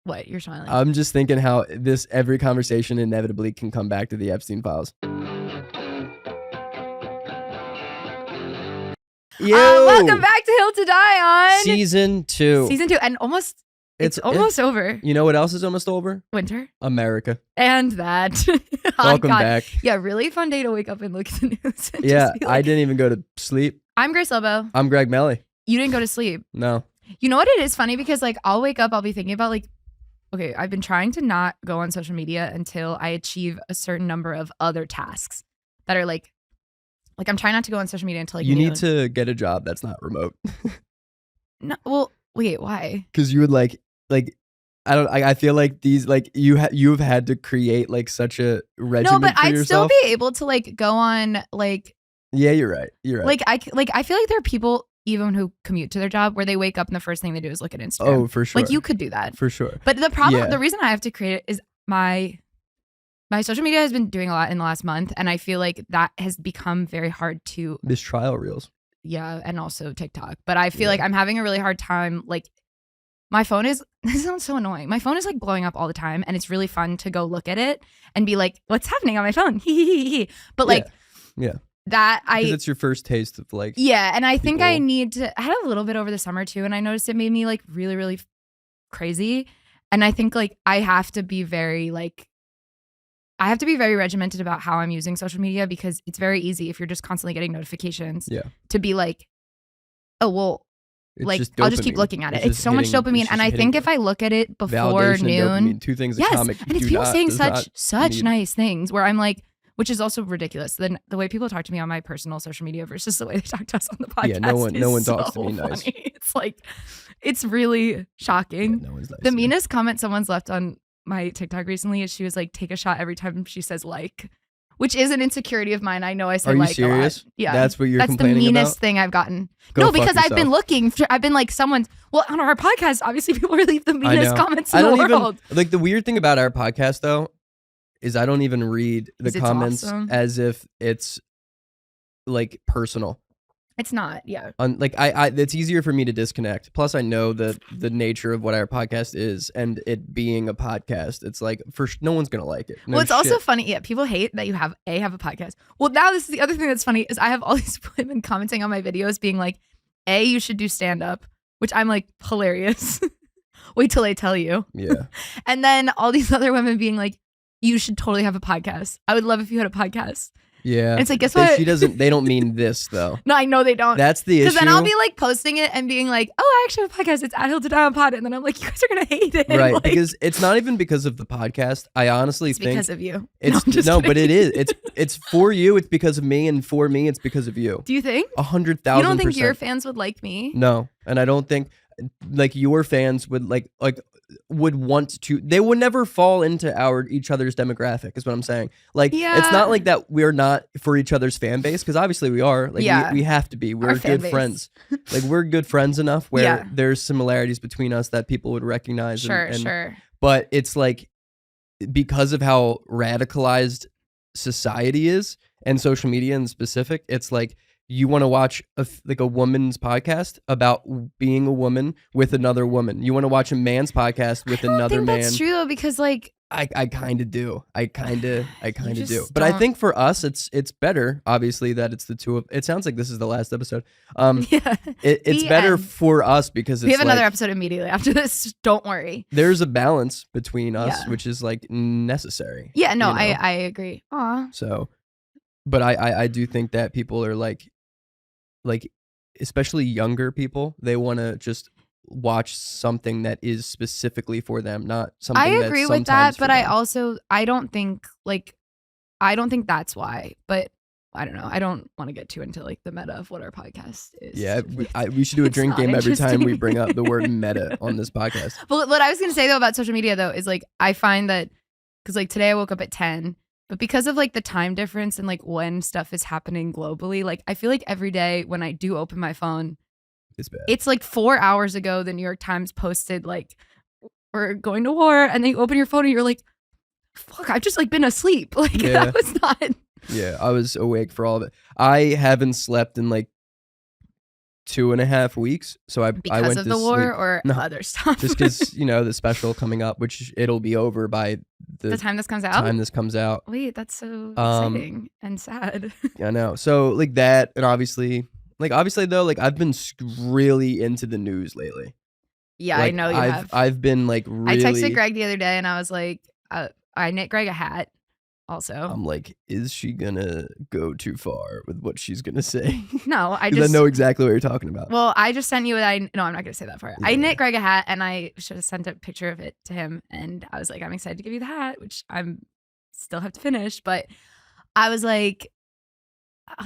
What? You're smiling. I'm just thinking how every conversation inevitably can come back to the Epstein files. Welcome back to Hill to Die On. Season 2. And it's almost over. You know what else is almost over? Winter. America. And that. Welcome back. Yeah, really fun day to wake up and look at the news. Yeah, I didn't even go to sleep. I'm Grace Lobo. I'm Greg Melly. You didn't go to sleep. No. You know what, it is funny because like I'll wake up, I'll be thinking about like, okay, I've been trying to not go on social media until I achieve a certain number of other tasks that are like I'm trying not to go on social media until like you noon. need to get a job that's not remote. No, well, wait, why? Because you would I feel like these like you've had to create like such a regimen. No, but for I'd yourself. still be able to like go on like. Yeah, you're right. Like I feel like there are people even who commute to their job where they wake up and the first thing they do is look at Instagram. Oh, for sure. Like you could do that. For sure. But the problem, the reason I have to create it is my social media has been doing a lot in the last month, and I feel like that has become very hard to. This trial reels. Yeah, and also TikTok. But I feel like I'm having a really hard time. Like my phone is. This sounds so annoying. My phone is like blowing up all the time, and it's really fun to go look at it and be like, "What's happening on my phone?" But like, yeah. That because it's your first taste of like and I think I need to. I had a little bit over the summer too, and I noticed it made me like really, really crazy. And I think like I have to be very regimented about how I'm using social media because it's very easy if you're just constantly getting notifications to be like, oh well, like I'll just keep looking at it. It's so much dopamine, and I think if I look at it before noon, two things. Yes, and it's people saying such nice things where I'm like. Which is also ridiculous. Then the way people talk to me on my personal social media versus the way they talk to us on the podcast. Yeah, no one talks to me nice. It's like, it's really shocking. Yeah, no one's nice the meanest comment someone's left on my TikTok recently is she was like, take a shot every time she says like, which is an insecurity of mine. I know I say like a lot. Are you serious? Yeah. That's what you're complaining about? That's the meanest thing I've gotten. No, because I've been looking. I've been like on our podcast, obviously people leave the meanest comments in the world. Like the weird thing about our podcast though, is I don't even read the comments as if it's like personal. It's not, yeah. Like it's easier for me to disconnect. Plus, I know the nature of what our podcast is, and it being a podcast, it's like no one's gonna like it. No well, it's also funny. Yeah, people hate that you have a podcast. Well, now this is the other thing that's funny is I have all these women commenting on my videos, being like, you should do stand up, which I'm like hilarious. Wait till I tell you. Yeah. And then all these other women being like. You should totally have a podcast. I would love if you had a podcast. Yeah. And it's like, guess what? They don't mean this though. No, I know they don't. That's the issue. Because then I'll be like posting it and being like, oh, I actually have a podcast. It's at Hill to Die On Pod. And then I'm like, you guys are going to hate it. Right. Like, because it's not even because of the podcast. I honestly think. It's because of you. But it is. It's for you. It's because of me. And for me, it's because of you. Do you think? 100,000%. You don't think your fans would like me? No. And I don't think like your fans would would want to. They would never fall into each other's demographic is what I'm saying. Like it's not like that we're not for each other's fan base because obviously we are. Like we have to be. We're good friends. Like we're good friends enough where there's similarities between us that people would recognize. Sure. But it's like because of how radicalized society is and social media in specific, it's like you want to watch a woman's podcast about being a woman with another woman. You want to watch a man's podcast with another man. That's true though, because like I kind of do. I kind of do. But I think for us, it's better. Obviously, that it's the two of. It sounds like this is the last episode. It's better for us because we have another episode immediately after this. Don't worry. There's a balance between us, which is like necessary. Yeah. No, I agree. Aw. So, but I do think that people are like especially younger people, they want to just watch something that is specifically for them, not something. I agree with that, but I don't think that's why. But I don't know. I don't want to get too into like the meta of what our podcast is. Yeah, we should do a drink game every time we bring up the word meta on this podcast. But what I was gonna say though about social media though is like I find that because like today I woke up at 10. But because of like the time difference and like when stuff is happening globally, like I feel like every day when I do open my phone, it's bad. It's like 4 hours ago the New York Times posted like we're going to war, and then you open your phone and you're like, fuck, I've just like been asleep. Like that was not. Yeah, I was awake for all of it. I haven't slept in like 2.5 weeks. So I because went of to the war sleep. or No, other stuff. just because the special coming up, which it'll be over by the time this comes out. Wait, that's so exciting and sad. I know. So like that, and obviously though, like I've been really into the news lately. Yeah, like, I know you have. I've been like really. I texted Greg the other day and I was like, I knit Greg a hat. Also, I'm like, is she gonna go too far with what she's gonna say? No, I know exactly what you're talking about. Well, I just sent you no, I'm not gonna say that for it. I knit Greg a hat and I should have sent a picture of it to him. And I was like, I'm excited to give you the hat, which I'm still have to finish. But I was like,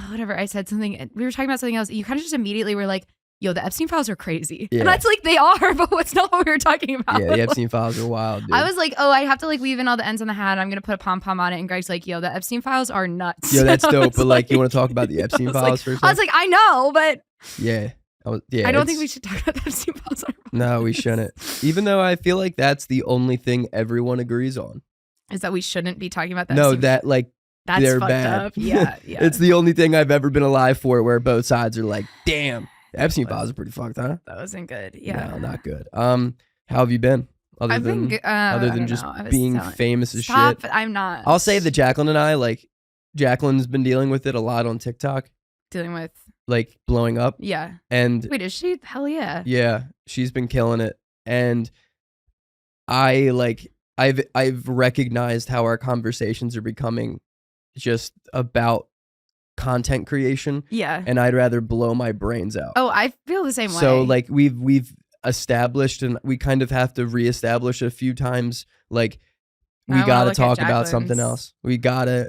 whatever. I said something. We were talking about something else. You kind of just immediately were like, yo, the Epstein files are crazy. Yeah. And that's like, they are, but it's not what we were talking about. Yeah, the Epstein files are wild, dude. I was like, oh, I have to like weave in all the ends on the hat. I'm going to put a pom-pom on it. And Greg's like, yo, the Epstein files are nuts. Yo, that's dope. But like, you want to talk about the Epstein files for a second? I was like, I know, but. Yeah. I don't think we should talk about the Epstein files. No, we shouldn't. Even though I feel like that's the only thing everyone agrees on. Is that we shouldn't be talking about that? No, that like, that's they're fucked bad. Up. Yeah. It's the only thing I've ever been alive for where both sides are like, damn. Epstein files are pretty fucked, huh? That wasn't good. Yeah. No, not good. How have you been? Other than just being famous as shit. I'm not. I'll say that Jaclyn and I, like, Jaclyn's been dealing with it a lot on TikTok. Dealing with? Like, blowing up. Yeah. And wait, is she? Hell yeah. Yeah. She's been killing it. And I've recognized how our conversations are becoming just about content creation. Yeah. And I'd rather blow my brains out. Oh, I feel the same way. So like we've established, and we kind of have to reestablish a few times, like we gotta talk about something else. We gotta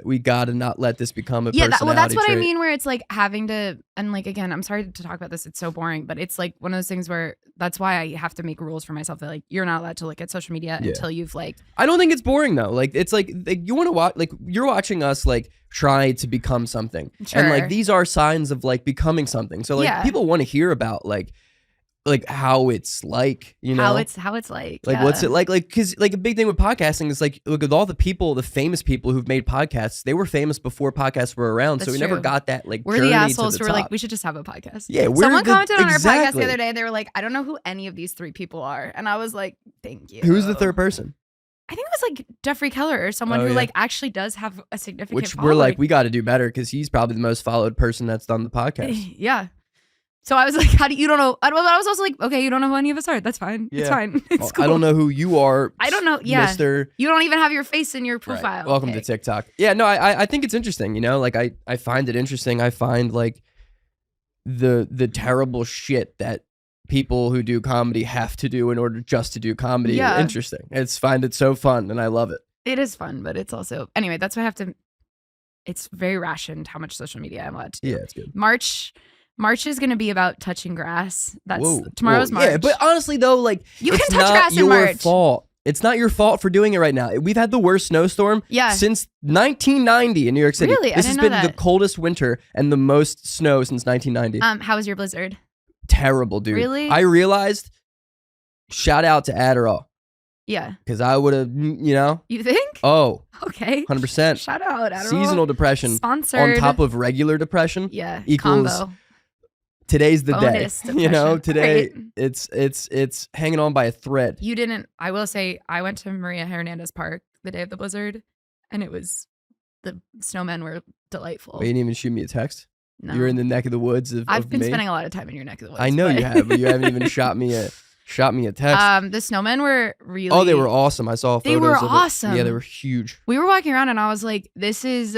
not let this become a personality well, that's what trait. I mean, where it's like having to, and like, again, I'm sorry to talk about this, it's so boring, but it's like one of those things where that's why I have to make rules for myself that like you're not allowed to look at social media until you've like. I don't think it's boring though. Like it's like you want to watch, like you're watching us like try to become something, and like these are signs of like becoming something. So like people want to hear about like how it's like, how it's like what's it like because like a big thing with podcasting is like, look at all the famous people who've made podcasts. They were famous before podcasts were around. That's so we never got that like we're the assholes who were like, we should just have a podcast. Yeah, someone commented on our podcast the other day and they were like, I don't know who any of these three people are, and I was like, thank you. Who's the third person? I think it was like Jeffrey Keller or someone who like actually does have a significant following. We're like, we got to do better because he's probably the most followed person that's done the podcast. Yeah. So I was like, how do you don't know? I was also like, okay, you don't know who any of us are. That's fine. Yeah. It's fine. It's cool. I don't know who you are. I don't know. Yeah. Mr. You don't even have your face in your profile. Right. Welcome to TikTok. Yeah, no, I think it's interesting, like I find it interesting. I find like the terrible shit that people who do comedy have to do in order just to do comedy interesting. Find it so fun and I love it. It is fun, but it's also, anyway, that's why I have to, it's very rationed how much social media I'm allowed to do. Yeah, it's good. March is going to be about touching grass. Tomorrow's March. Yeah, but honestly though, like you can touch grass in March. It's not your fault. It's not your fault for doing it right now. We've had the worst snowstorm since 1990 in New York City. Really? This has been the coldest winter and the most snow since 1990. How was your blizzard? Terrible, dude. Really? I realized, shout out to Adderall. Yeah. Because I would have, You think? Oh. Okay. 100%. Shout out, Adderall. Seasonal depression. Sponsored. On top of regular depression. Yeah. Equals. Combo. Today's the Bonus day. depression. Today it's hanging on by a thread. You didn't, I will say, I went to Maria Hernandez Park the day of the blizzard, and the snowmen were delightful. Well, you didn't even shoot me a text? No. You were in the neck of the woods I've been me? spending a lot of time in your neck of the woods. I know you have, but you haven't even shot me a text. The snowmen were really... Oh, they were awesome. I saw photos They were of it. awesome. Yeah, they were huge. We were walking around and I was like, this is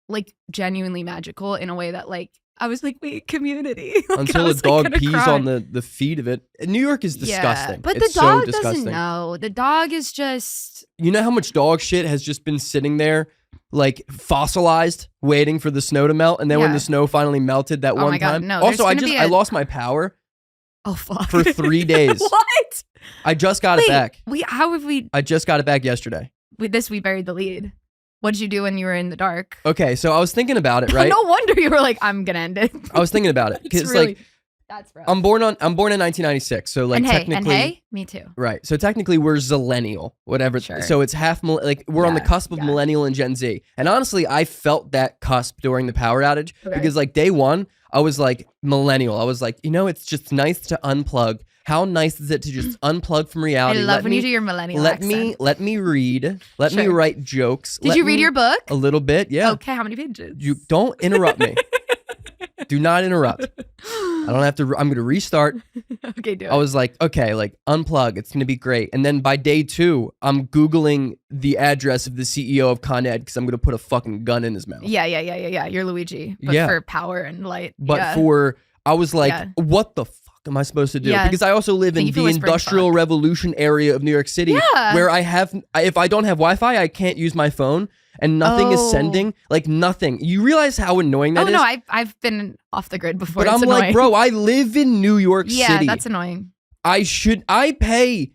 like genuinely magical in a way that like, I was like, wait, community. Like, until a dog pees on the feet of it. New York is disgusting. But it's the dog so disgusting. doesn't know. The dog is just... You know how much dog shit has just been sitting there like fossilized, waiting for the snow to melt, and then when the snow finally melted that one time. No, also, I lost my power. Oh fuck! For 3 days. What? I just got it back. How have we? I just got it back yesterday. With we buried the lead. What did you do when you were in the dark? Okay, so I was thinking about it, right? No wonder you were like, I'm gonna end it. I was thinking about it because really, that's rough. I'm born in 1996, so like technically, me too. Right, so technically we're zillennial, whatever. Sure. So it's half like we're on the cusp of millennial and Gen Z, and honestly, I felt that cusp during the power outage because like day one, I was like millennial. I was like, it's just nice to unplug. How nice is it to just unplug from reality? I love when you do your millennial accent. Let me read. Let me write jokes. Did you read your book? A little bit, yeah. Okay, how many pages? You don't interrupt me. Do not interrupt. I don't have to. I'm going to restart. Okay, do it. I was like, okay, like unplug. It's going to be great. And then by day 2, I'm Googling the address of the CEO of Con Ed because I'm going to put a fucking gun in his mouth. Yeah. You're Luigi, but for power and light. But I was like, what the fuck am I supposed to do? Yeah. Because I also live in the Industrial Revolution area of New York City where if I don't have Wi-Fi, I can't use my phone. And nothing is sending, like nothing. You realize how annoying that is? Oh, no, I've been off the grid before. But I'm annoying. like, bro, I live in New York City. Yeah, that's annoying. I pay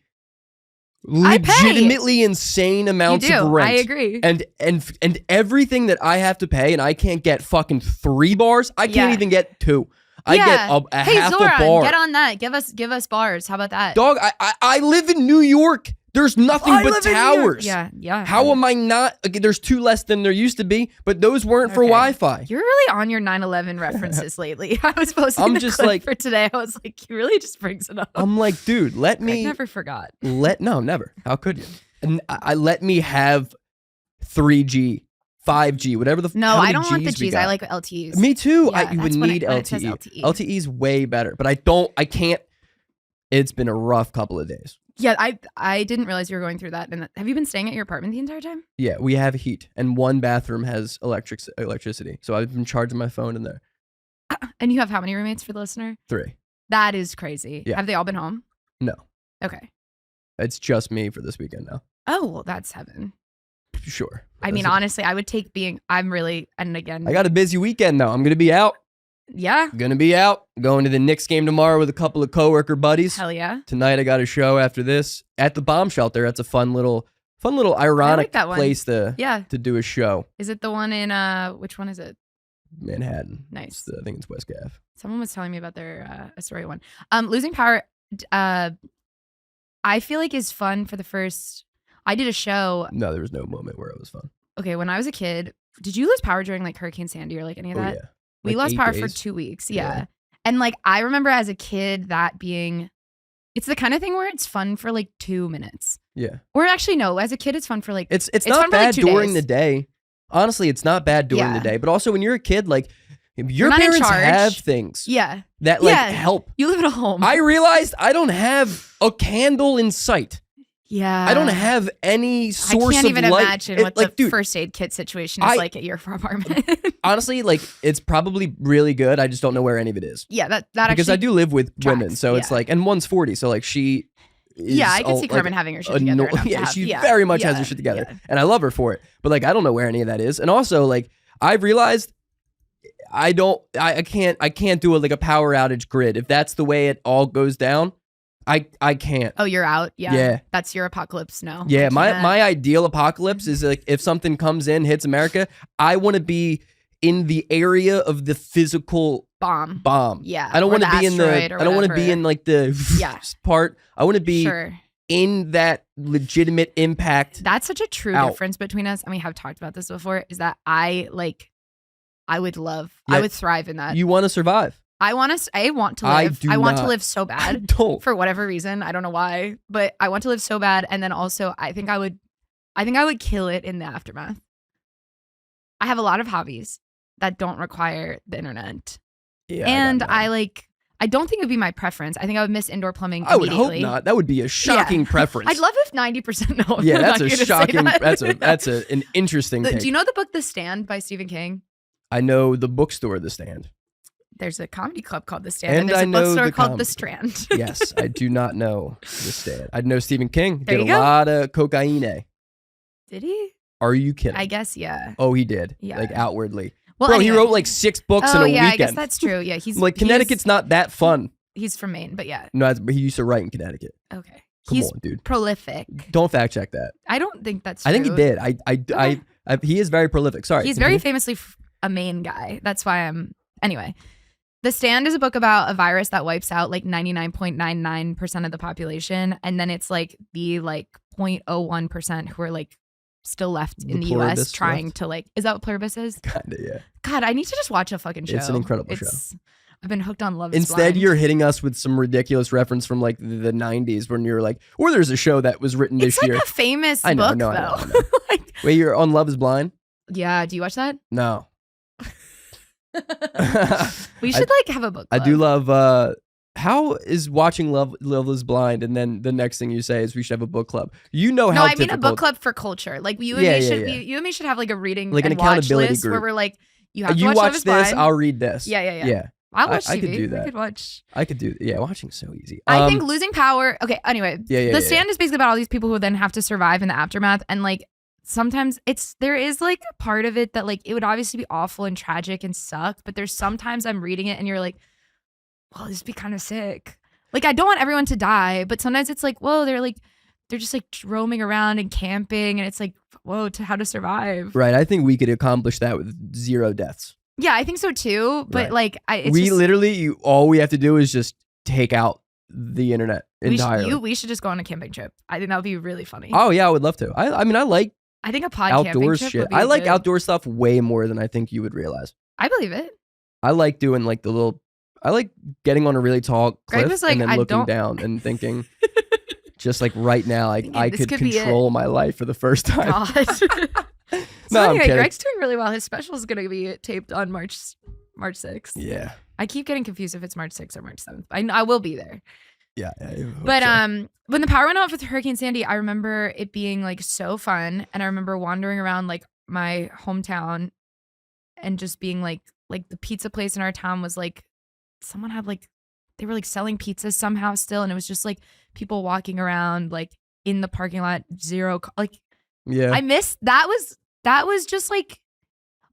legitimately insane amounts of rent. I agree. And everything that I have to pay, and I can't get fucking 3 bars. I can't even get 2. I get a half Zoran, a bar. Get on that. Give us bars. How about that? Dog, I live in New York. There's nothing but towers. Yeah. How am I not? Okay, there's 2 less than there used to be, but those weren't for Wi-Fi. You're really on your 9/11 references lately. I was posting a clip for today. I was like, he really just brings it up. I'm like, dude, let me. I never forgot. No, never. How could you? And I let me have 3G, 5G, whatever the. No, I don't want the Gs. I like LTEs. Me too. Yeah, you would need LTE. LTE's way better, but I can't. It's been a rough couple of days. Yeah, I didn't realize you were going through that. And have you been staying at your apartment the entire time? Yeah, we have heat, and 1 bathroom has electricity. So I've been charging my phone in there. And you have how many roommates for the listener? 3. That is crazy. Yeah. Have they all been home? No. Okay. It's just me for this weekend now. Oh, well, that's heaven. Sure. I mean, honestly, I would take I'm really, and again. I got a busy weekend though. I'm going to be out. Yeah. Gonna be out. Going to the Knicks game tomorrow with a couple of coworker buddies. Hell yeah. Tonight I got a show after this at the bomb shelter. That's a fun little ironic place to do a show. Is it the one in which one is it? Manhattan. Nice. I think it's West Ave. Someone was telling me about their Astoria one. Losing Power I feel like is fun for the first. I did a show. No, there was no moment where it was fun. Okay, when I was a kid, did you lose power during like Hurricane Sandy or like any of that? Yeah. We lost power for 2 weeks. Yeah. And like, I remember as a kid that being, it's the kind of thing where it's fun for like 2 minutes. Yeah. Or actually, no, as a kid, it's fun for like, it's not bad during the day. Honestly, it's not bad during the day. But also when you're a kid, like your parents have things that like help. You live at a home. I realized I don't have a candle in sight. Yeah. I don't have any source of light. I can't even imagine what the first aid kit situation is like at your apartment. Honestly, like it's probably really good. I just don't know where any of it is. Yeah, that because I do live with tracks. women, so it's like, and one's 40, so like she is I can see Carmen having her shit together. She very much has her shit together, and I love her for it. But like, I don't know where any of that is, and also like I've realized I can't do a power outage grid. If that's the way it all goes down, I can't. Oh, you're out? Yeah. That's your apocalypse now. Yeah, my ideal apocalypse is like if something comes in, hits America, I want to be in the area of the physical bomb. Yeah. I don't want to be in I don't want to be in like the part. I want to be in that legitimate impact. That's such a true difference between us. And we have talked about this before, is that I would thrive in that. You want to survive. I want to live. I want to live so bad. For whatever reason. I don't know why, but I want to live so bad. And then also I think I would kill it in the aftermath. I have a lot of hobbies that don't require the internet. Yeah. And I don't think it would be my preference. I think I would miss indoor plumbing immediately. I would hope not. That would be a shocking preference. I'd love if 90% no. Yeah, that's a shocking, that's an interesting take. Do you know the book The Stand by Stephen King? I know the bookstore The Stand. There's a comedy club called The Stand, and there's a bookstore called The Strand. Yes, I do not know The Stand. I know Stephen King did a lot of cocaine. Did he? Are you kidding? I guess, yeah. Oh, he did. Yeah. Like outwardly. Well, bro, anyway. he wrote like 6 books in a weekend. I guess that's true. Yeah, he's like Connecticut's not that fun. He's from Maine, but yeah. No, but he used to write in Connecticut. Okay. Come on, dude. Prolific. Don't fact check that. I don't think that's true. I think he did. He is very prolific. Sorry. He's very famously a Maine guy. That's why anyway. The Stand is a book about a virus that wipes out like 99.99% of the population. And then it's like the 0.01% who are like still left in the US pluribus trying left? to like, is that what pluribus is? Kinda, yeah. God, I need to just watch a fucking show. It's an incredible show. I've been hooked on Love is Instead, Blind. you're hitting us with some ridiculous reference from like the 90s when you're like, or there's a show that was written this year. It's like a famous I know, book, I though. know. Like, Wait, you're on Love is Blind? yeah, do you watch that? No. We should like have a book club. I do love, how is watching Love is Blind and then the next thing you say is we should have a book club? You know how No, I mean a book club for culture. Like you and you and me should have like a reading like an and watch accountability list group. where we're like, you have to you watch Love is this, Blind. I'll read this. Yeah. I'll watch TV. I could do that. I could watch. I could do, yeah, watching's so easy. I think losing power. Okay, anyway. The Stand is basically about all these people who then have to survive in the aftermath. And like sometimes there is like a part of it that like it would obviously be awful and tragic and suck. But there's sometimes I'm reading it and you're like, well, this would be kind of sick. Like I don't want everyone to die, but sometimes it's like, whoa, they're just like roaming around and camping, and it's like, whoa, to how to survive. Right. I think we could accomplish that with 0 deaths. Yeah, I think so too. But Right. like, literally, all we have to do is just take out the internet entirely. We should just go on a camping trip. I think that would be really funny. Oh yeah, I would love to. I mean, I like I think a pod outdoor camping trip shit. would be I like good. outdoor stuff way more than I think you would realize. I believe it. I like doing like I like getting on a really tall Greg cliff was like, and then I looking don't- I thinking, just like right now, like I this could could be control my life for the first time. God. No, I'm anyway, kidding. Greg's doing really well. His special is going to be taped on March 6th. Yeah. I keep getting confused if it's March 6th or March 7th. I will be there. Yeah. I hope But so. when the power went off with Hurricane Sandy, I remember it being like so fun, and I remember wandering around like my hometown and just being like the pizza place in our town was like someone had like they were like selling pizzas somehow still, and it was just like people walking around like in the parking lot, like Yeah. I missed that was just like,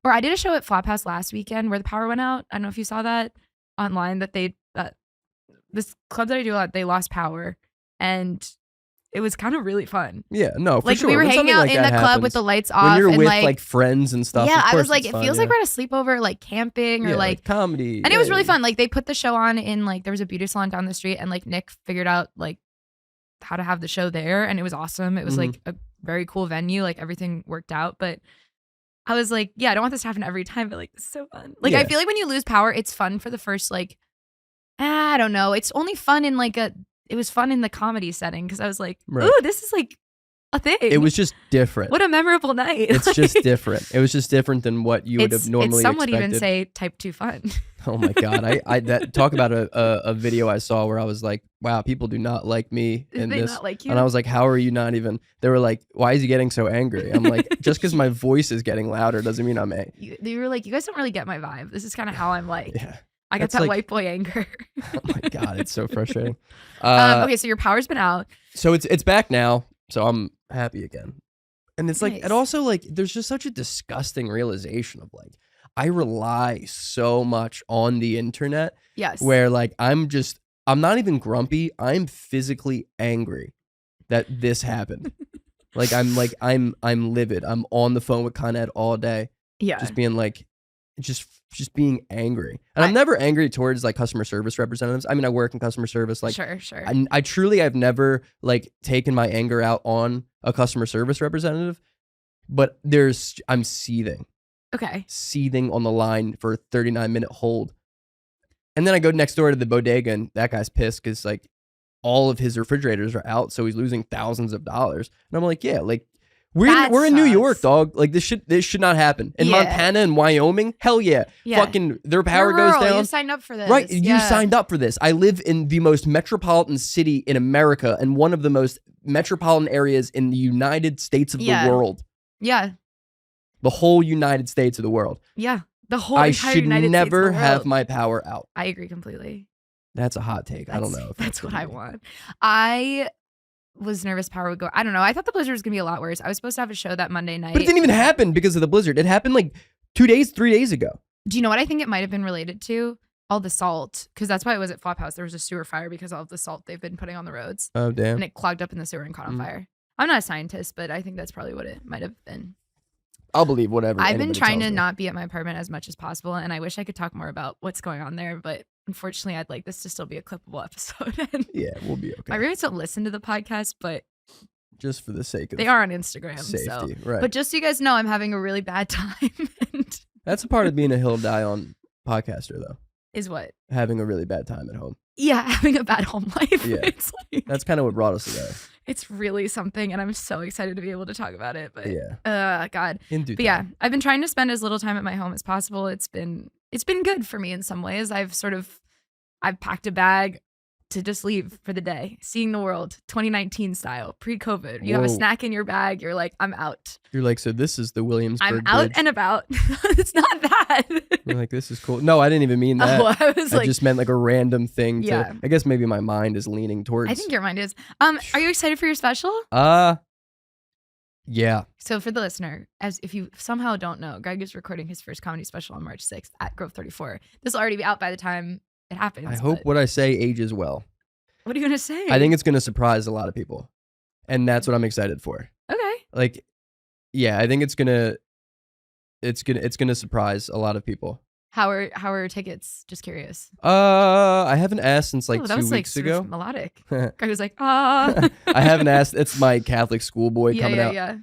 or I did a show at Flophouse last weekend where the power went out. I don't know if you saw that online, that this club that I do a lot, they lost power, and it was kind of really fun. Yeah, no, for like sure. we were When hanging something out like in that the club happens, with the lights off, when you're and with like friends and stuff. yeah, of I course was like, it's it fun, feels like we're at a sleepover, like camping or yeah, like comedy, and it was really fun. Like they put the show on in like there was a beauty salon down the street, and like Nick figured out like how to have the show there, and it was awesome. It was like a very cool venue, like everything worked out. But I was like, yeah, I don't want this to happen every time, but like this is so fun. Like I feel like when you lose power, it's fun for the first like I don't know. It's only fun in like it was fun in the comedy setting because I was like, ooh, this is like a thing. It was just different. What a memorable night. It's just different. It was just different than what you would have normally Some would expected. even say type 2 fun. Oh my God. I talk about a video I saw where I was like, wow, people do not like me in Did they this. not like you? And I was like, how are you not even? They were like, why is he getting so angry? I'm like, just because my voice is getting louder doesn't mean I'm angry. You were like, you guys don't really get my vibe. This is kind of how I'm like. Yeah. I got That's that like- white boy anger. Oh my God. It's so frustrating. Okay, so your power's been out. So it's back now. So I'm happy again. And it's like, Nice. and also like, there's just such a disgusting realization of like, I rely so much on the internet Yes. where like, I'm not even grumpy. I'm physically angry that this happened. I'm livid. I'm on the phone with Con Ed all day. Yeah. Just being like, just being angry. And I'm never angry towards like customer service representatives. I mean, I work in customer service. Like, sure. I truly, I've never like taken my anger out on a customer service representative, but I'm seething on the line for a 39-minute hold. And then I go next door to the bodega and that guy's pissed because like all of his refrigerators are out. So he's losing thousands of dollars. And I'm like, yeah, like we're in New York, dog. Like this should not happen. In Montana and Wyoming, hell yeah. Fucking their power goes down. You signed up for this. Right. You signed up for this. I live in the most metropolitan city in America and one of the most metropolitan areas in the United States of the world. Yeah. The whole United States of the world. Yeah. The whole I entire should United never States of the have world. my power out. I agree completely. That's a hot take. I don't know. If That's what gonna I be. want. I was nervous power would go. I don't know. I thought the blizzard was going to be a lot worse. I was supposed to have a show that Monday night. But it didn't even happen because of the blizzard. It happened like 3 days ago. Do you know what I think it might have been related to? All the salt. Because that's why it was at Flophouse. There was a sewer fire because of all the salt they've been putting on the roads. Oh, damn. And it clogged up in the sewer and caught on fire. I'm not a scientist, but I think that's probably what it might have been. I'll believe whatever. I've been anybody trying tells to me. not be at my apartment as much as possible, and I wish I could talk more about what's going on there, but unfortunately, I'd like this to still be a clippable episode. And Yeah, we'll be okay. my roommates don't listen to the podcast, but just for the sake of they are on Instagram. safety, so. right? But just so you guys know, I'm having a really bad time. And that's a part of being a Hill Die On podcaster, though. Is what? Having a really bad time at home. Yeah, having a bad home life. Yeah, it's like, that's kind of what brought us together. It's really something, and I'm so excited to be able to talk about it. But yeah, God. But yeah, I've been trying to spend as little time at my home as possible. It's been good for me in some ways. I've packed a bag to just leave for the day, seeing the world 2019 style, pre-COVID. You have a snack in your bag. You're like, I'm out. You're like, so this is the Williamsburg I'm out Bridge. and about. It's not that. You're like, this is cool. No, I didn't even mean that. Oh, I just meant like a random thing. Yeah. I guess maybe my mind is leaning towards. I think your mind is. Are you excited for your special? Yeah. So for the listener, as if you somehow don't know, Greg is recording his first comedy special on March 6th at Grove 34. This will already be out by the time it happens. I hope what I say ages well. What are you gonna say? I think it's gonna surprise a lot of people, and that's what I'm excited for. Okay. Like, yeah, I think it's gonna surprise a lot of people. How are tickets? Just curious. I haven't asked since like 2 weeks ago. Sort of melodic. Greg was like, ah. I haven't asked. It's my Catholic schoolboy coming out. Yeah.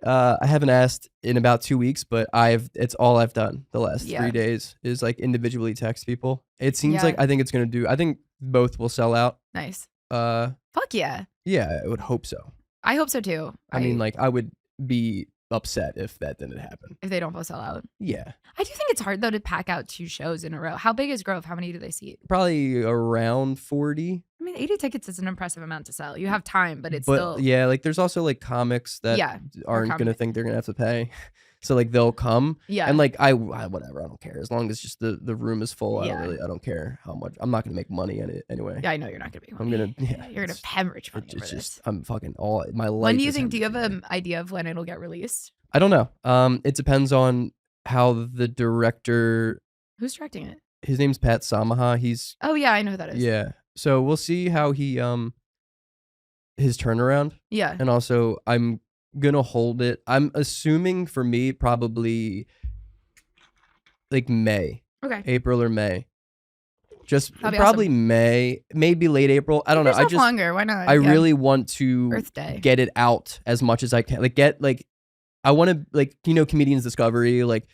I haven't asked in about 2 weeks, but it's all I've done the last 3 days is like individually text people. It seems like I think both will sell out. Nice. Fuck yeah. Yeah, I would hope so. I hope so too. I mean, like, I would be upset if that didn't happen. If they don't both sell out. Yeah. I do think it's hard though to pack out 2 shows in a row. How big is Grove? How many do they seat? Probably around 40. I mean, 80 tickets is an impressive amount to sell. You have time, but still. Yeah, like there's also like comics that aren't gonna think they're gonna have to pay. So like they'll come. Yeah. And like I whatever, I don't care. As long as just the room is full, I don't care how much. I'm not gonna make money in it anyway. Yeah, I know you're not gonna make money. You're gonna hemorrhage money over this. I'm fucking all my life. When do you think? Do you have an idea of when it'll get released? I don't know. It depends on how the director. Who's directing it? His name's Pat Samaha. He's. Oh yeah, I know who that is. Yeah. So we'll see how he his turnaround. Yeah. And also I'm gonna hold it. I'm assuming for me probably like May. Okay. April or May. Just probably awesome. May, maybe late April. I don't know. I just longer. Why not? I really want to Birthday. Get it out as much as I can. Like I want to like Comedians Discovery, like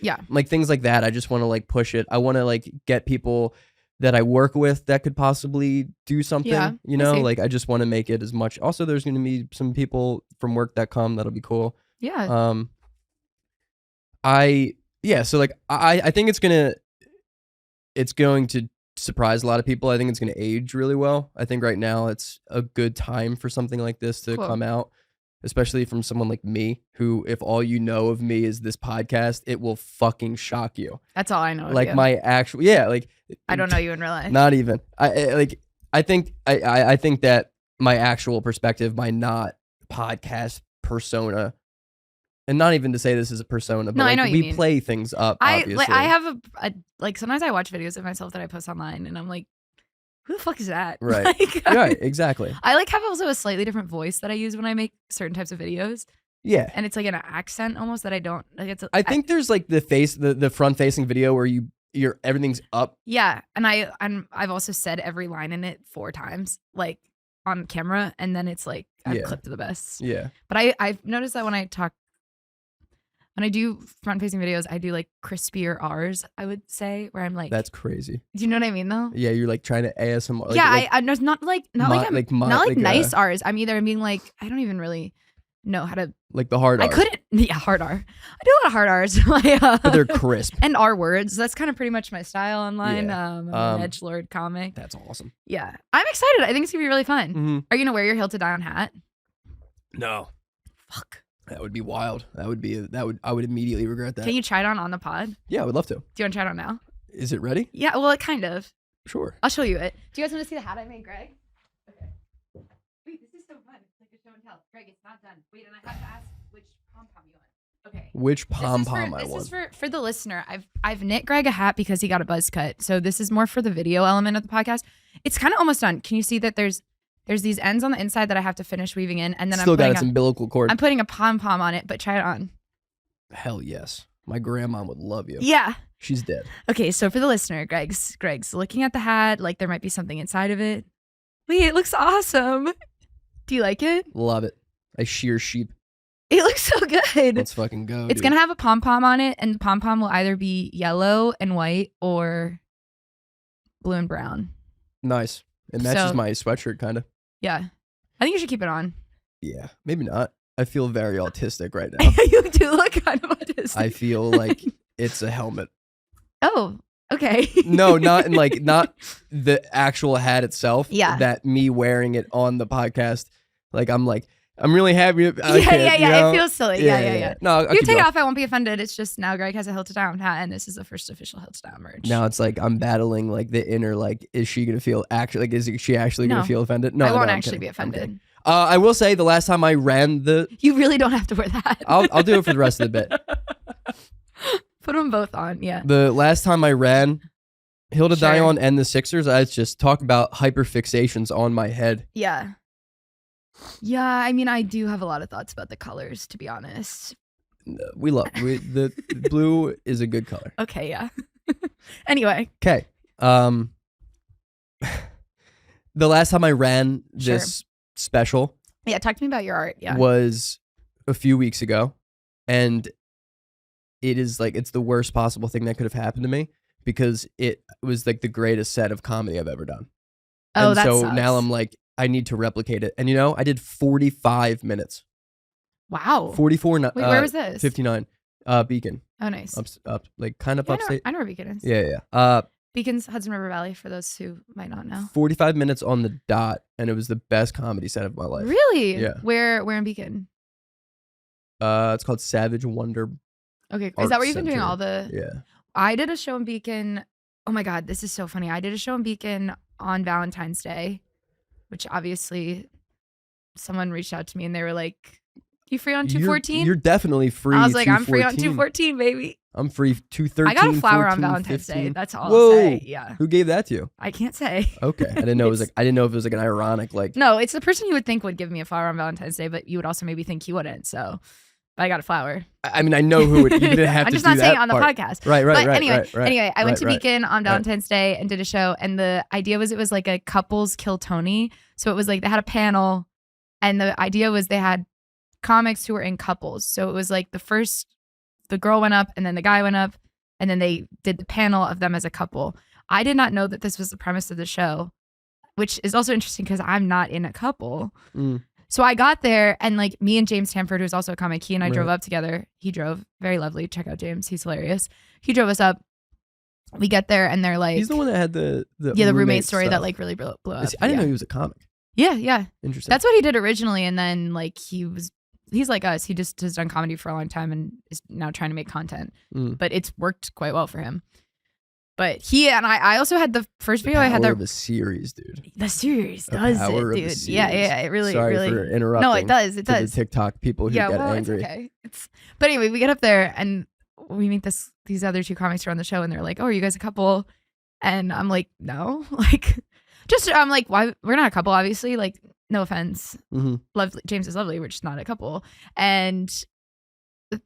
things like that. I just want to like push it. I want to like get people that I work with that could possibly do something. Yeah, like I just want to make it as much. Also, there's going to be some people from work that come. That'll be cool. Yeah. So like I think it's going to surprise a lot of people. I think it's going to age really well. I think right now it's a good time for something like this to come out. Especially from someone like me, who, if all you know of me is this podcast, it will fucking shock you. That's all I know. Like of you. my actual, like I don't know you in real life. Not even. I think that my actual perspective, my not podcast persona, and not even to say this is a persona, but I know we play things up. Obviously, I have a sometimes I watch videos of myself that I post online, and I'm like, who the fuck is that? Right. Right, exactly. I have also a slightly different voice that I use when I make certain types of videos. Yeah. And it's like an accent almost that I don't like. I think there's like the front facing video where you're everything's up. Yeah. And I've also said every line in it 4 times, like on camera. And then it's like I've clipped the best. Yeah. But I've noticed that when I do front-facing videos, I do like crispier R's, I would say, where I'm like... That's crazy. Do you know what I mean, though? Yeah, you're like trying to ASMR. I know, not nice R's. I'm being like, I don't even really know how to... Like the hard R. I couldn't... Yeah, hard R. I do a lot of hard R's. But they're crisp. And R words. That's kind of pretty much my style online. I'm an edgelord comic. That's awesome. Yeah. I'm excited. I think it's going to be really fun. Mm-hmm. Are you going to wear your Hill to Die On hat? No. Fuck. That would be wild. I would immediately regret that. Can you try it on the pod? Yeah, I would love to. Do you want to try it on now? Is it ready? Yeah, well, kind of. Sure. I'll show you it. Do you guys want to see the hat I made, Greg? Okay. Wait, this is so fun. It's like a show and tell. Greg, it's not done. Wait, and I have to ask which pom-pom you want. Okay. Which pom-pom I want. This is for the listener. I've knit Greg a hat because he got a buzz cut. So this is more for the video element of the podcast. It's kind of almost done. Can you see that there's these ends on the inside that I have to finish weaving in, and then Still got its umbilical cord. I'm putting a pom-pom on it, but try it on. Hell yes. My grandma would love you. Yeah. She's dead. Okay, so for the listener, Greg's looking at the hat, like there might be something inside of it. Wait, it looks awesome. Do you like it? Love it. I shear sheep. It looks so good. Let's fucking go. It's going to have a pom-pom on it, and the pom-pom will either be yellow and white or blue and brown. Nice. It matches my sweatshirt, kind of. Yeah. I think you should keep it on. Yeah, maybe not. I feel very autistic right now. You do look kind of autistic. I feel like it's a helmet. Oh, okay. No, not the actual hat itself. Yeah. That me wearing it on the podcast. I'm really happy. Yeah. It feels silly. Yeah. No, you take it off. I won't be offended. It's just now Greg has a Hill to Down hat, and this is the first official Hill to Down merch. Now it's like I'm battling like the inner is she gonna feel is she actually gonna feel offended? No, I won't I'm actually kidding. be offended. I will say the last time I ran you really don't have to wear that. I'll do it for the rest of the bit. Put them both on. Yeah. The last time I ran Hill to Die On and the Sixers, I just talk about hyperfixations on my head. Yeah. Yeah, I mean, I do have a lot of thoughts about the colors, to be honest. The blue is a good color. Okay, yeah. Anyway. Okay. The last time I ran this special. Yeah, talk to me about your art. Yeah. Was a few weeks ago, and it is it's the worst possible thing that could have happened to me because it was the greatest set of comedy I've ever done. Oh, and that so sucks. now I'm I need to replicate it. And I did 45 minutes. Wow. 44. Wait, where was this? 59. Beacon. Oh, nice. Up kind of upstate. I know where Beacon is. Yeah. Beacon's Hudson River Valley, for those who might not know. 45 minutes on the dot, and it was the best comedy set of my life. Really? Yeah. Where in Beacon? It's called Savage Wonder. Okay. Is that where you've been doing all the... Yeah. I did a show in Beacon. Oh my God, this is so funny. I did a show in Beacon on Valentine's Day, which obviously someone reached out to me and they were like, you free on 214? You're definitely free. I was like, I'm free on 214, baby. I'm free 213. I got a flower 14, on Valentine's 15. Day. That's all Whoa. I'll say. Yeah. Who gave that to you? I can't say. Okay. I didn't know I didn't know if it was an ironic No, it's the person you would think would give me a flower on Valentine's Day, but you would also maybe think he wouldn't. So I got a flower. I mean, I know who it. You didn't have I'm to just do not saying that on the part. podcast. Right. But anyway, I went to Beacon on Valentine's Day and did a show, and the idea was it was like a couples kill Tony. So it was like they had a panel, and the idea was they had comics who were in couples. So it was like the girl went up, and then the guy went up, and then they did the panel of them as a couple. I did not know that this was the premise of the show, which is also interesting because I'm not in a couple. So I got there, and me and James Tamford, who's also a comic, he and I drove up together. He drove. Very lovely. Check out James. He's hilarious. He drove us up. We get there, and they're like... He's the one that had the roommate story stuff. that really blew up. I didn't know he was a comic. Yeah. Interesting. That's what he did originally, and then he's like us. He just has done comedy for a long time and is now trying to make content. But it's worked quite well for him. But he and I also had the first video. I had the series, dude. The series does it, dude. Yeah. It really, Sorry really. for interrupting. No, it does. It does. The TikTok people who get angry. It's okay. But anyway, we get up there and we meet these other two comics who are on the show, and they're like, "Oh, are you guys a couple?" And I'm like, "No." I'm like, "Why? We're not a couple, obviously." No offense. Lovely. James is lovely. We're just not a couple. And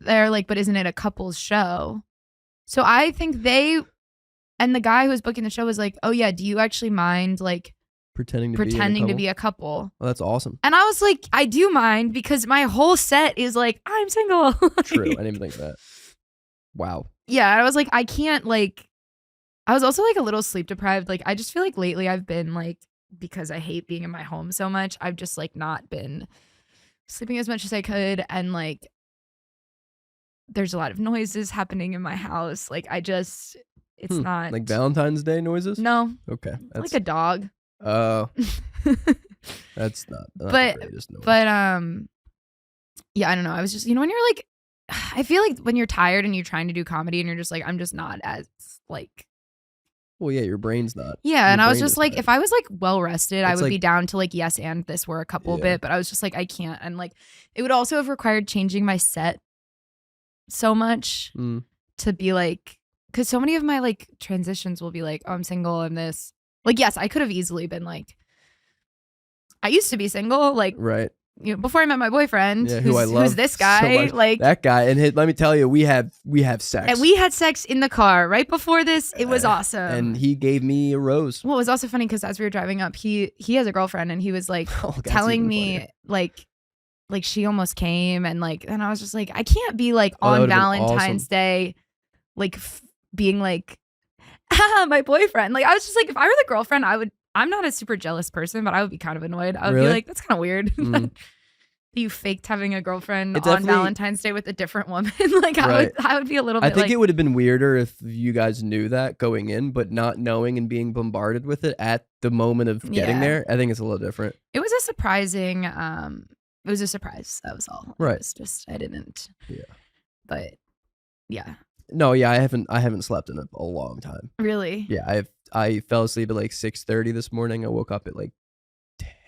they're like, "But isn't it a couple's show?" So I think and the guy who was booking the show was like, "Oh yeah, do you actually mind pretending to be a couple?" Oh, that's awesome. And I was like, I do mind because my whole set is I'm single. True. I didn't even think of that. Wow. Yeah, I was like, I can't I was also a little sleep deprived. I just feel lately I've been because I hate being in my home so much, I've just not been sleeping as much as I could, and there's a lot of noises happening in my house. It's not Valentine's Day noises. No. Okay. That's a dog. Oh. That's not the greatest noise. But yeah, I don't know. I was just when you're I feel when you're tired and you're trying to do comedy and you're just I'm just not as well, yeah, your brain's not. Yeah, and I was just if I was well rested, I would be down to yes and this were a couple bit, but I was just I can't, and it would also have required changing my set so much to be because so many of my transitions will be oh, I'm single, I'm this. Yes, I could have easily been I used to be single, right. Before I met my boyfriend, yeah, who I love who's this guy, so that guy. And let me tell you, we have sex, and we had sex in the car right before this. It was awesome, and he gave me a rose. Well, it was also funny because as we were driving up, he has a girlfriend, and he was telling me like she almost came, and like, and I was just like, I can't be like that on would've been Valentine's awesome. Day, like being like, ah, my boyfriend. Like I was just like, if I were the girlfriend, I'm not a super jealous person, but I would be kind of annoyed. I would be Really? like, that's kind of weird. Mm. You faked having a girlfriend It on definitely- Valentine's Day with a different woman. Like Right. I would be a little bit I think like, it would have been weirder if you guys knew that going in, but not knowing and being bombarded with it at the moment of getting Yeah. there. I think it's a little different. it was a surprising, it was a surprise. That was all. Right. It was just, I didn't. Yeah. But yeah. No, yeah, I haven't slept in a long time. Really? Yeah, I fell asleep at like 6:30 this morning. I woke up at like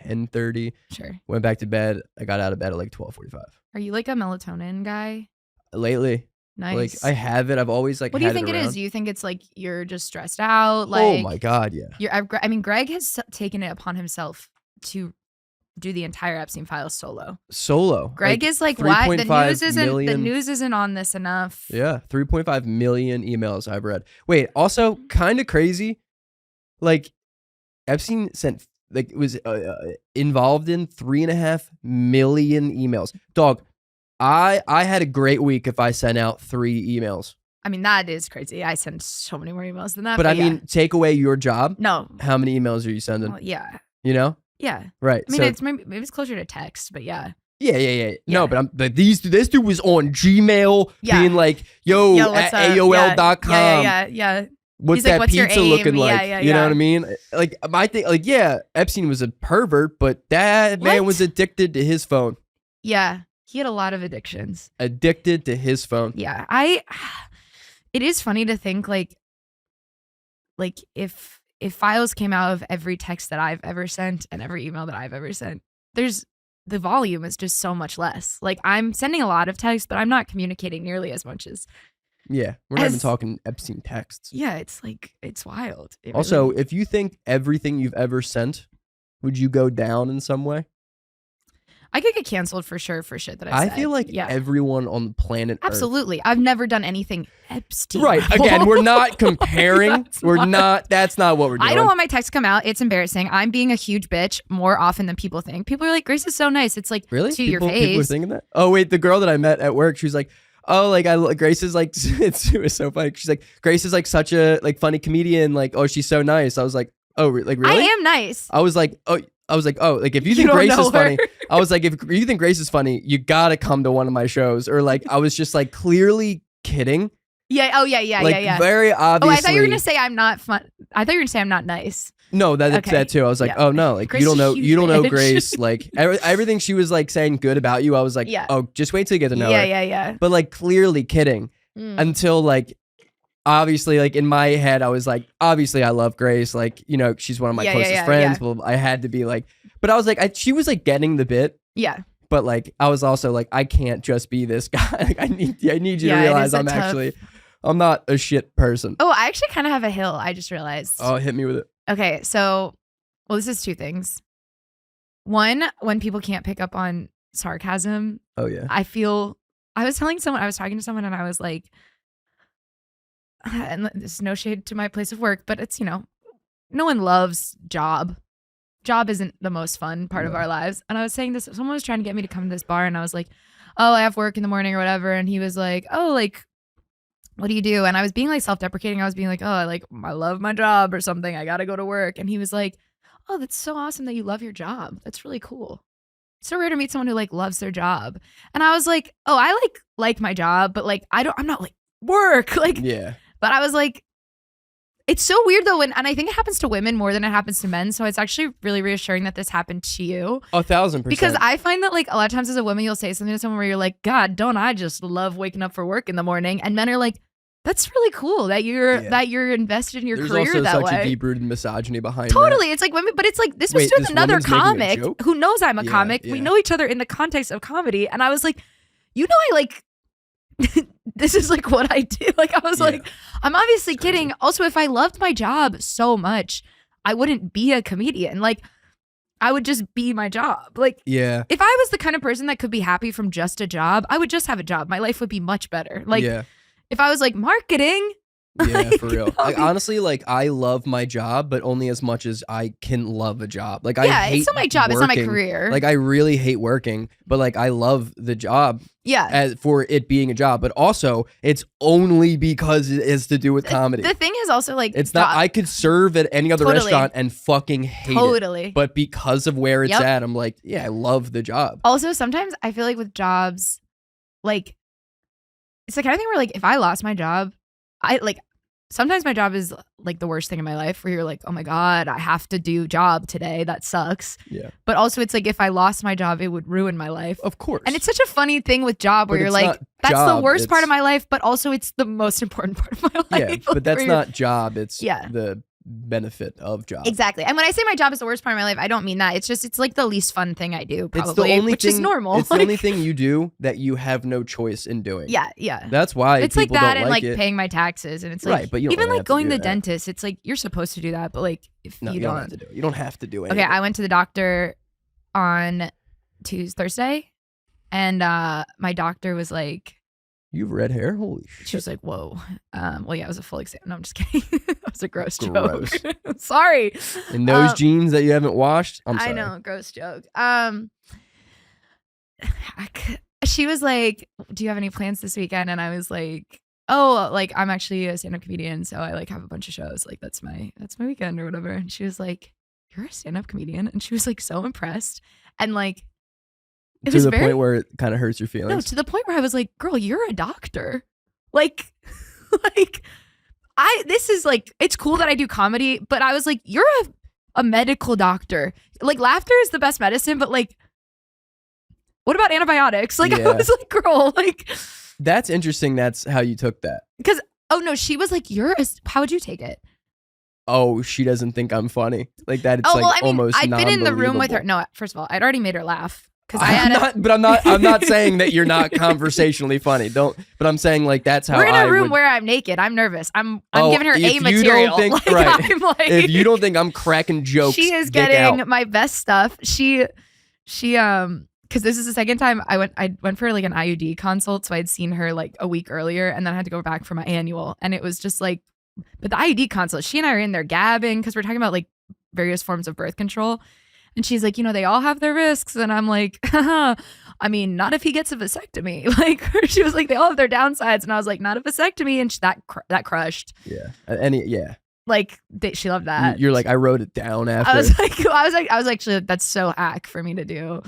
10:30. Sure. Went back to bed. I got out of bed at like 12:45. Are you like a melatonin guy? Lately, Nice. like I have it. I've always like. What do you had think it around. is? Do you think it's like you're just stressed out? Like, Oh my god, yeah. I mean, Greg has taken it upon himself to do the entire Epstein files solo. Solo. Greg is like, why the 3.5 news isn't million- the news isn't on this enough. Yeah, 3.5 million emails I've read. Wait, also kind of crazy. Like Epstein sent like was involved in 3.5 million emails. Dog, I had a great week if I sent out 3 emails. I mean, that is crazy. I send so many more emails than that. But I yeah. mean, take away your job. No. How many emails are you sending? Well, yeah. You know? Yeah. Right. I mean, so, it's maybe it's closer to text, but yeah. Yeah. No, Yeah. but this dude was on Gmail Yeah. being like, yo what's at up? AOL.com. Yeah. What's He's like, that "What's your pizza aim?" looking Yeah, like? yeah, You know yeah. what I mean? Like my thing, like yeah, Epstein was a pervert, but that man What? was addicted to his phone. Yeah. He had a lot of addictions. Addicted to his phone. Yeah. It is funny to think like if files came out of every text that I've ever sent and every email that I've ever sent, the volume is just so much less. Like I'm sending a lot of texts, but I'm not communicating nearly as much as. Yeah, we're not even As- talking Epstein texts. Yeah, it's like it's wild. It Also, really- if you think everything you've ever sent, would you go down in some way? I could get canceled for sure for shit that I said. I feel like yeah, everyone on the planet Earth. absolutely. I've never done anything Epstein. Right. level. Again, we're not comparing. That's We're not- not. That's not what we're doing. I don't want my text to come out. It's embarrassing. I'm being a huge bitch more often than people think. People are like, Grace is so nice. It's like, Really? to your People are face. thinking that? Oh, wait. The girl that I met at work, she was like, oh, like, Grace is like, it was so funny. She's like, Grace is like such a like funny comedian. Like, oh, she's so nice. I was like, oh, like, really? I am nice. I was like, oh, like, if you You think don't Grace know is funny, her. I was like, if you think Grace is funny, you gotta come to one of my shows. Or like, I was just like clearly kidding. Yeah. Oh, yeah. Like, very obviously. Oh, I thought you were gonna say I'm not fun. I thought you were gonna say I'm not nice. No, that's Okay. that too. I was like, Yeah. oh no, like Grace you don't is know, a huge you don't know bitch. Grace. Like everything she was like saying good about you, I was like, Yeah. oh, just wait till you get to know her. Yeah. But like clearly kidding until like obviously like in my head I was like, obviously I love Grace. Like you know she's one of my Yeah, closest yeah, friends. Well, I had to be like, but I was like, she was like getting the bit. Yeah. But like I was also like, I can't just be this guy. Like, I need you to Yeah, it realize is a I'm tough- actually, I'm not a shit person. Oh, I actually kind of have a hill. I just realized. Oh, hit me with it. Okay, so, well, this is two things. One, when people can't pick up on sarcasm, Oh yeah. I was talking to someone and I was like, and there's no shade to my place of work, but it's, no one loves job. Job isn't the most fun part of No. our lives. And I was saying this, someone was trying to get me to come to this bar and I was like, oh, I have work in the morning or whatever. And he was like, oh, like, what do you do? And I was being like self-deprecating. I was being like, oh, I love my job or something. I got to go to work. And he was like, oh, that's so awesome that you love your job. That's really cool. It's so rare to meet someone who like loves their job. And I was like, oh, I like my job, but like, I'm not like work. Like, Yeah. but I was like, it's so weird though. And I think it happens to women more than it happens to men. So it's actually really reassuring that this happened to you. 1,000%. Because I find that like a lot of times as a woman, you'll say something to someone where you're like, God, don't I just love waking up for work in the morning? And men are like, that's really cool that you're invested in your There's career also that such way. a deep-rooted misogyny behind that. Totally. It's like women, but it's like this was Wait, with this another woman's making a comic joke? who knows I'm a Yeah, comic. We yeah. know each other in the context of comedy. And I was like, I like this is like what I do. Like I was Yeah. like, I'm obviously It's crazy. kidding. Also, if I loved my job so much, I wouldn't be a comedian. Like I would just be my job. Like Yeah. if I was the kind of person that could be happy from just a job, I would just have a job. My life would be much better. Like yeah. if I was like marketing, Yeah, for real. Like, honestly, like I love my job, but only as much as I can love a job. Like I hate it's not my job. working. It's not my career. Like I really hate working, but like I love the job. Yeah. For it being a job, but also it's only because it is to do with comedy. The thing is also like it's not. I could serve at any other restaurant and fucking hate it. But because of where it's at, I'm like, yeah, I love the job. Also, sometimes I feel like with jobs, like it's the kind of thing where like if I lost my job, sometimes my job is like the worst thing in my life where you're like, oh my God, I have to do job today. That sucks. Yeah. But also it's like if I lost my job, it would ruin my life. Of course. And it's such a funny thing with job where you're like, that's the worst part of my life, but also it's the most important part of my life. Yeah, but that's not job. It's the benefit of job. Exactly. And when I say my job is the worst part of my life, I don't mean that. It's just, it's like the least fun thing I do, probably, it's the only which thing, is normal. It's the only thing you do that you have no choice in doing. Yeah, yeah. That's why it's people like that don't and like it. paying my taxes. And it's like, right, but you don't even really like going to the that. dentist, it's like, you're supposed to do that, but like if you don't have to do it. You don't have to do anything. Okay, I went to the doctor on Thursday and my doctor was like, you have red hair? Holy shit. She was like, whoa. Well, yeah, it was a full exam. No, I'm just kidding. That was a gross joke. Sorry. And those jeans that you haven't washed? I'm sorry. I know, gross joke. She was like, do you have any plans this weekend? And I was like, oh, like I'm actually a stand-up comedian, so I like have a bunch of shows. Like that's my weekend or whatever. And she was like, you're a stand-up comedian? And she was like so impressed. And like, it to was the point where it kind of hurts your feelings. No, to the point where I was like, girl, you're a doctor. Like, this is like, it's cool that I do comedy, but I was like, you're a medical doctor. Like, laughter is the best medicine, but like, what about antibiotics? Like, I was like, girl, like. That's interesting. That's how you took that. Because, oh no, she was like, how would you take it? Oh, she doesn't think I'm funny. Like that. It's almost I'd been in the room with her. No, first of all, I'd already made her laugh. I'm not saying that you're not conversationally funny. But I'm saying like that's how we're in a room where I'm naked. I'm nervous. I'm giving her if material. You don't think, like, right. I'm like, if you don't think I'm cracking jokes, she is getting my best stuff. She because this is the second time I went for like an IUD consult. So I'd seen her like a week earlier, and then I had to go back for my annual, and it was just like, but the IUD consult, she and I are in there gabbing because we're talking about like various forms of birth control. And she's like, they all have their risks. And I'm like, I mean, not if he gets a vasectomy. Like, she was like, they all have their downsides. And I was like, not a vasectomy. And that crushed. Yeah. Like, she loved that. You're like, I wrote it down after. I was actually, that's so hack for me to do.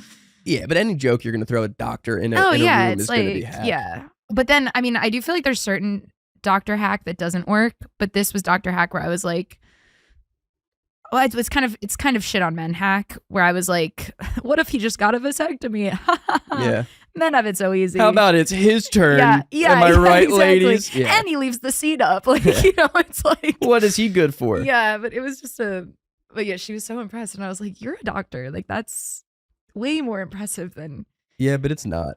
Yeah, but any joke you're going to throw a doctor in a room is going to be hack. Yeah. But then, I mean, I do feel like there's certain doctor hack that doesn't work. But this was doctor hack where I was like, well, it's kind of shit on men hack where I was like, what if he just got a vasectomy? Yeah. Men have it so easy. How about it's his turn? Yeah. Am I right, exactly. ladies? Yeah. And he leaves the seat up. Like, it's like. What is he good for? Yeah, but it was just but yeah, she was so impressed. And I was like, you're a doctor. Like, that's way more impressive than. Yeah, but it's not.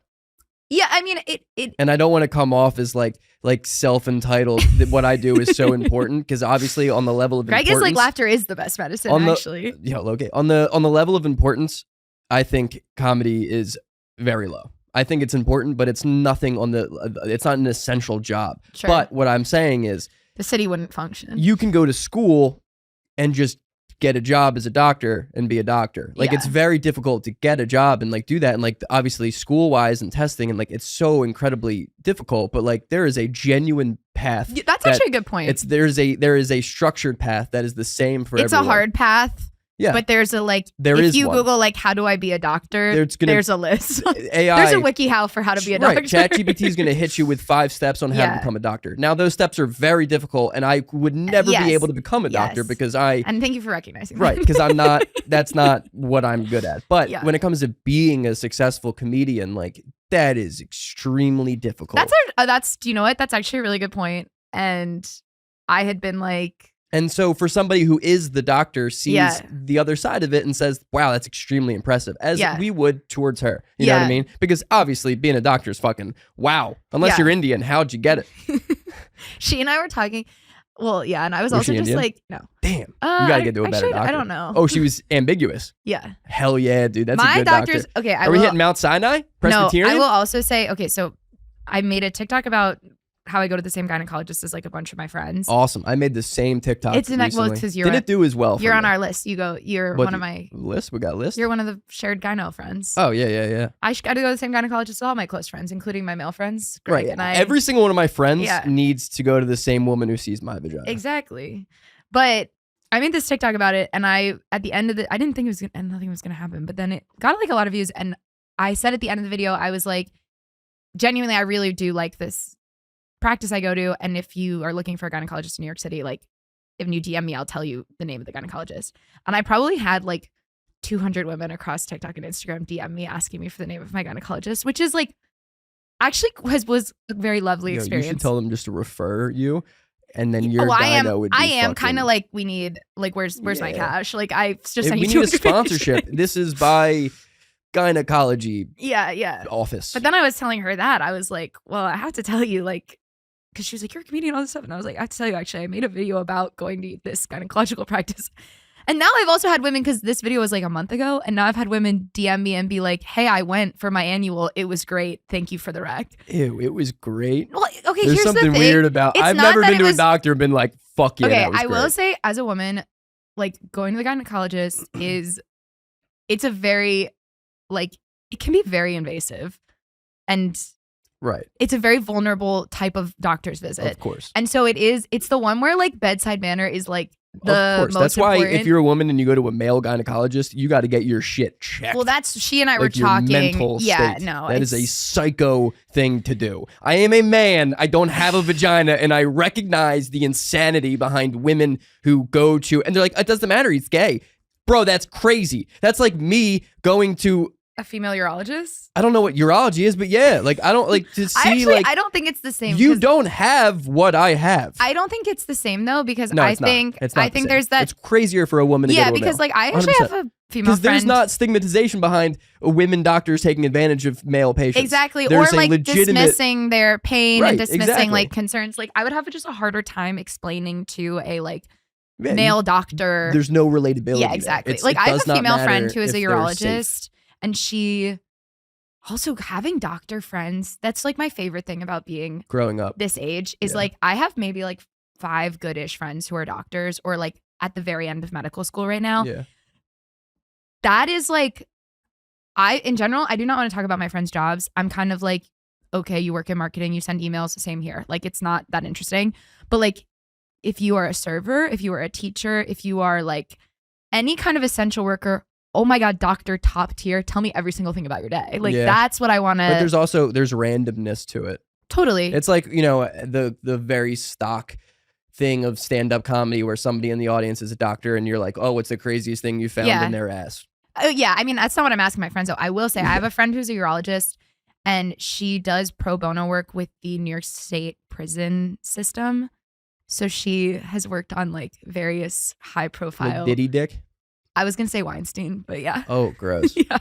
Yeah, I mean, it and I don't want to come off as like self-entitled that what I do is so important, because obviously on the level of Greg importance, is like, laughter is the best medicine, actually. Yeah, okay. On the level of importance, I think comedy is very low. I think it's important, but it's nothing it's not an essential job. Sure. But what I'm saying is the city wouldn't function. You can go to school and just get a job as a doctor and be a doctor. Like, it's very difficult to get a job and like do that. And like, obviously school wise and testing and like, it's so incredibly difficult, but like there is a genuine path. That's actually a good point. There is a structured path that is the same for everyone. It's a hard path. Yeah. But there's a if you Google like how do I be a doctor, there's a list. AI, there's a WikiHow for how to be a doctor. Right. ChatGPT is going to hit you with 5 steps on how to become a doctor. Now those steps are very difficult, and I would never be able to become a doctor because and thank you for recognizing that. Right, because I'm not. That's not what I'm good at. But when it comes to being a successful comedian, like that is extremely difficult. Do you know what? That's actually a really good point. And I had been like. And so for somebody who is the doctor sees the other side of it and says, wow, that's extremely impressive, as we would towards her. You know what I mean? Because obviously being a doctor is fucking wow. Unless you're Indian, how'd you get it? She and I were talking. Well, yeah. And I was also just Indian? like, no. Damn. You got to get to a better doctor. I don't know. Oh, she was ambiguous. Yeah. Hell yeah, dude. That's a good doctor. Okay. Are we hitting Mount Sinai? Presbyterian? No, I will also say, okay, so I made a TikTok about how I go to the same gynecologist as like a bunch of my friends. Awesome. I made the same TikTok It's recently. because Did it do as well? You're on me? our list. You're one of my list. We got list. You're one of the shared gyno friends. Oh yeah. I got to go to the same gynecologist as all my close friends, including my male friends. Greg and I. Every single one of my friends needs to go to the same woman who sees my vagina. Exactly. But I made this TikTok about it, and at the end of it, I didn't think nothing was gonna happen, but then it got like a lot of views, and I said at the end of the video, I was like, genuinely, I really do like this practice I go to, and if you are looking for a gynecologist in New York City, like if you DM me, I'll tell you the name of the gynecologist. And I probably had like 200 women across TikTok and Instagram DM me asking me for the name of my gynecologist, which is like actually was a very lovely experience. You should tell them just to refer you. And then your gyno would be I am kind of like, we need, like, where's my cash? Like, I just we need a sponsorship. This is by gynecology office. But then I was telling her that. I was like, well, I have to tell you, like, because she was like, you're a comedian, all this stuff. And I was like, I have to tell you, actually, I made a video about going to this gynecological practice. And now I've also had women, because this video was like a month ago, and now I've had women DM me and be like, hey, I went for my annual. It was great. Thank you for the rec. Ew, it was great. Well, okay, There's here's something the thing. weird about I've never been to a doctor and been like, fuck yeah, okay, that was I great. will say, as a woman, like, going to the gynecologist it's a very, like, it can be very invasive. And it's a very vulnerable type of doctor's visit. Of course. And so it's the one where, like, bedside manner is like the of course. most That's why important. if you're a woman and you go to a male gynecologist, you got to get your shit checked. Well, she and I were like your talking. Mental yeah, state. no. That is a psycho thing to do. I am a man. I don't have a vagina, and I recognize the insanity behind women who go to, and they're like, it doesn't matter, he's gay. Bro, that's crazy. That's like me going to a female urologist? I don't know what urology is, but yeah, like I don't like to see I don't think it's the same. You don't have what I have. I don't think it's the same though, because no, I think there's that. It's crazier for a woman to go to a male. because like I actually 100%. have a female friend. Because there's not stigmatization behind women doctors taking advantage of male patients. Exactly. There's or like legitimate dismissing their pain and dismissing exactly. like concerns. Like I would have just a harder time explaining to a like male doctor. There's no relatability. Yeah, exactly. Like I have a female friend who is a urologist, and she also having doctor friends. That's like my favorite thing about being growing up this age is like I have maybe like 5 good-ish friends who are doctors or like at the very end of medical school right now. Yeah. That is like, in general, I do not want to talk about my friends' jobs. I'm kind of like, okay, you work in marketing, you send emails, same here. Like it's not that interesting. But like if you are a server, if you are a teacher, if you are like any kind of essential worker, oh my God, doctor, top tier, tell me every single thing about your day. Like that's what I want to. But there's randomness to it. Totally. It's like, you know, the very stock thing of stand-up comedy where somebody in the audience is a doctor and you're like, oh, what's the craziest thing you found in their ass? Oh yeah. I mean, that's not what I'm asking my friends though. I will say I have a friend who's a urologist and she does pro bono work with the New York State prison system. So she has worked on like various high profile. Like Diddy dick? I was gonna say Weinstein, but yeah. Oh, gross. Yeah.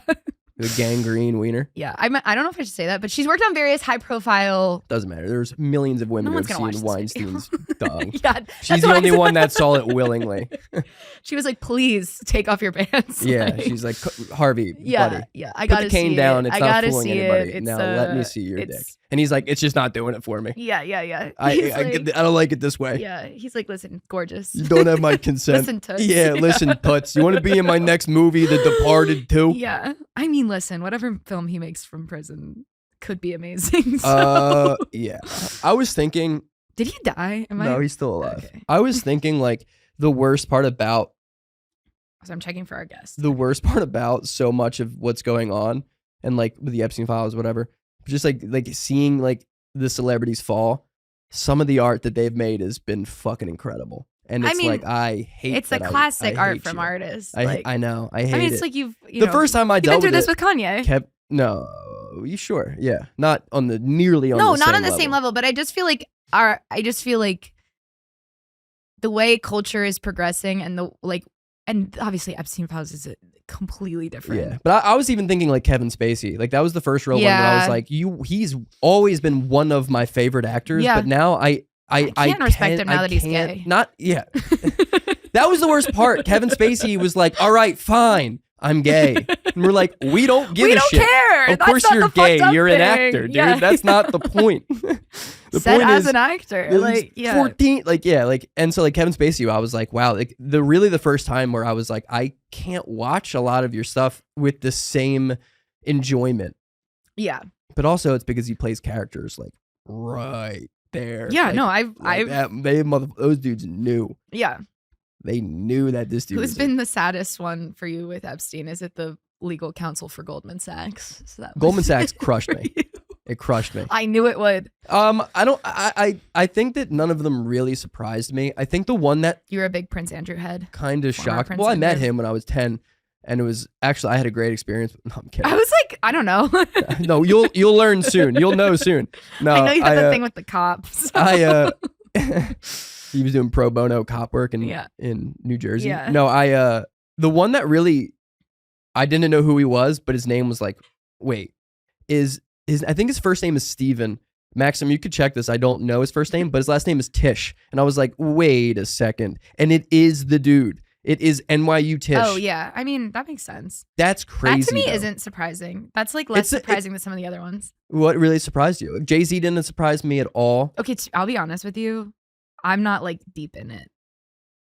The gangrene wiener. Yeah, I don't know if I should say that, but she's worked on various high profile. Doesn't matter. There's millions of women who have seen Weinstein's dong. Yeah, she's the only one that saw it willingly. She was like, "Please take off your pants." Yeah, like, she's like, Harvey, buddy, yeah, I put gotta the cane see down. it. It's I not gotta fooling see anybody. it. Now let me see your dick. And he's like, it's just not doing it for me. Yeah. I don't like it this way. Yeah, he's like, listen, gorgeous. You don't have my consent. Listen, Toots. Yeah, listen, Putz. You want to be in my next movie, The Departed 2? Yeah, I mean, listen, whatever film he makes from prison could be amazing. So. Yeah. I was thinking. Did he die? No, he's still alive. Okay. I was thinking like the worst part about. So I'm checking for our guest. The worst part about so much of what's going on and like with the Epstein files, whatever, just like seeing like the celebrities fall. Some of the art that they've made has been fucking incredible. And it's like, I hate it. It's a classic art from artists. I know. I hate it. I mean, it's like you the first time I dealt with this with Kanye. No, you sure? Yeah. Not on the nearly on no, the not same on the level. same level, but I just feel like the way culture is progressing and and obviously Epstein files is completely different. Yeah. But I was even thinking like Kevin Spacey. Like that was the first real one where I was like, he's always been one of my favorite actors, but now I can't respect him now that he's gay. That was the worst part. Kevin Spacey was like, all right, fine. I'm gay. And we're like, we don't give we a don't shit. care. Of That's course not you're the fucked gay. up You're an thing. actor, dude. Yeah. That's not the point. The Said point as is an actor. Like, yeah. 14, like, yeah, like, and so like Kevin Spacey, I was like, wow, like the first time where I was like, I can't watch a lot of your stuff with the same enjoyment. Yeah. But also it's because he plays characters like right there. Yeah, like, no, those dudes knew. Yeah. They knew that this dude Who's was been the saddest one for you with Epstein? Is it the legal counsel for Goldman Sachs? So that Goldman was Sachs crushed for me. you. It crushed me. I knew it would. I think that none of them really surprised me. I think the one that You were a big Prince Andrew head. kind of Former shocked. Prince Well, I met Andrew. him when I was 10, and it was actually I had a great experience. No, I'm kidding. I was like, I don't know. No, you'll learn soon. You'll know soon. No, I know you had the thing with the cops. He was doing pro bono cop work in New Jersey. Yeah. No, the one that really I didn't know who he was, but his name was like, wait, I think his first name is Steven. Maxim, you could check this. I don't know his first name, but his last name is Tish. And I was like, wait a second. And it is the dude. It is NYU Tish. Oh, yeah. I mean, that makes sense. That's crazy. That to me though. isn't surprising. That's like less surprising than some of the other ones. What really surprised you? Jay-Z didn't surprise me at all. Okay, I'll be honest with you. I'm not like deep in it.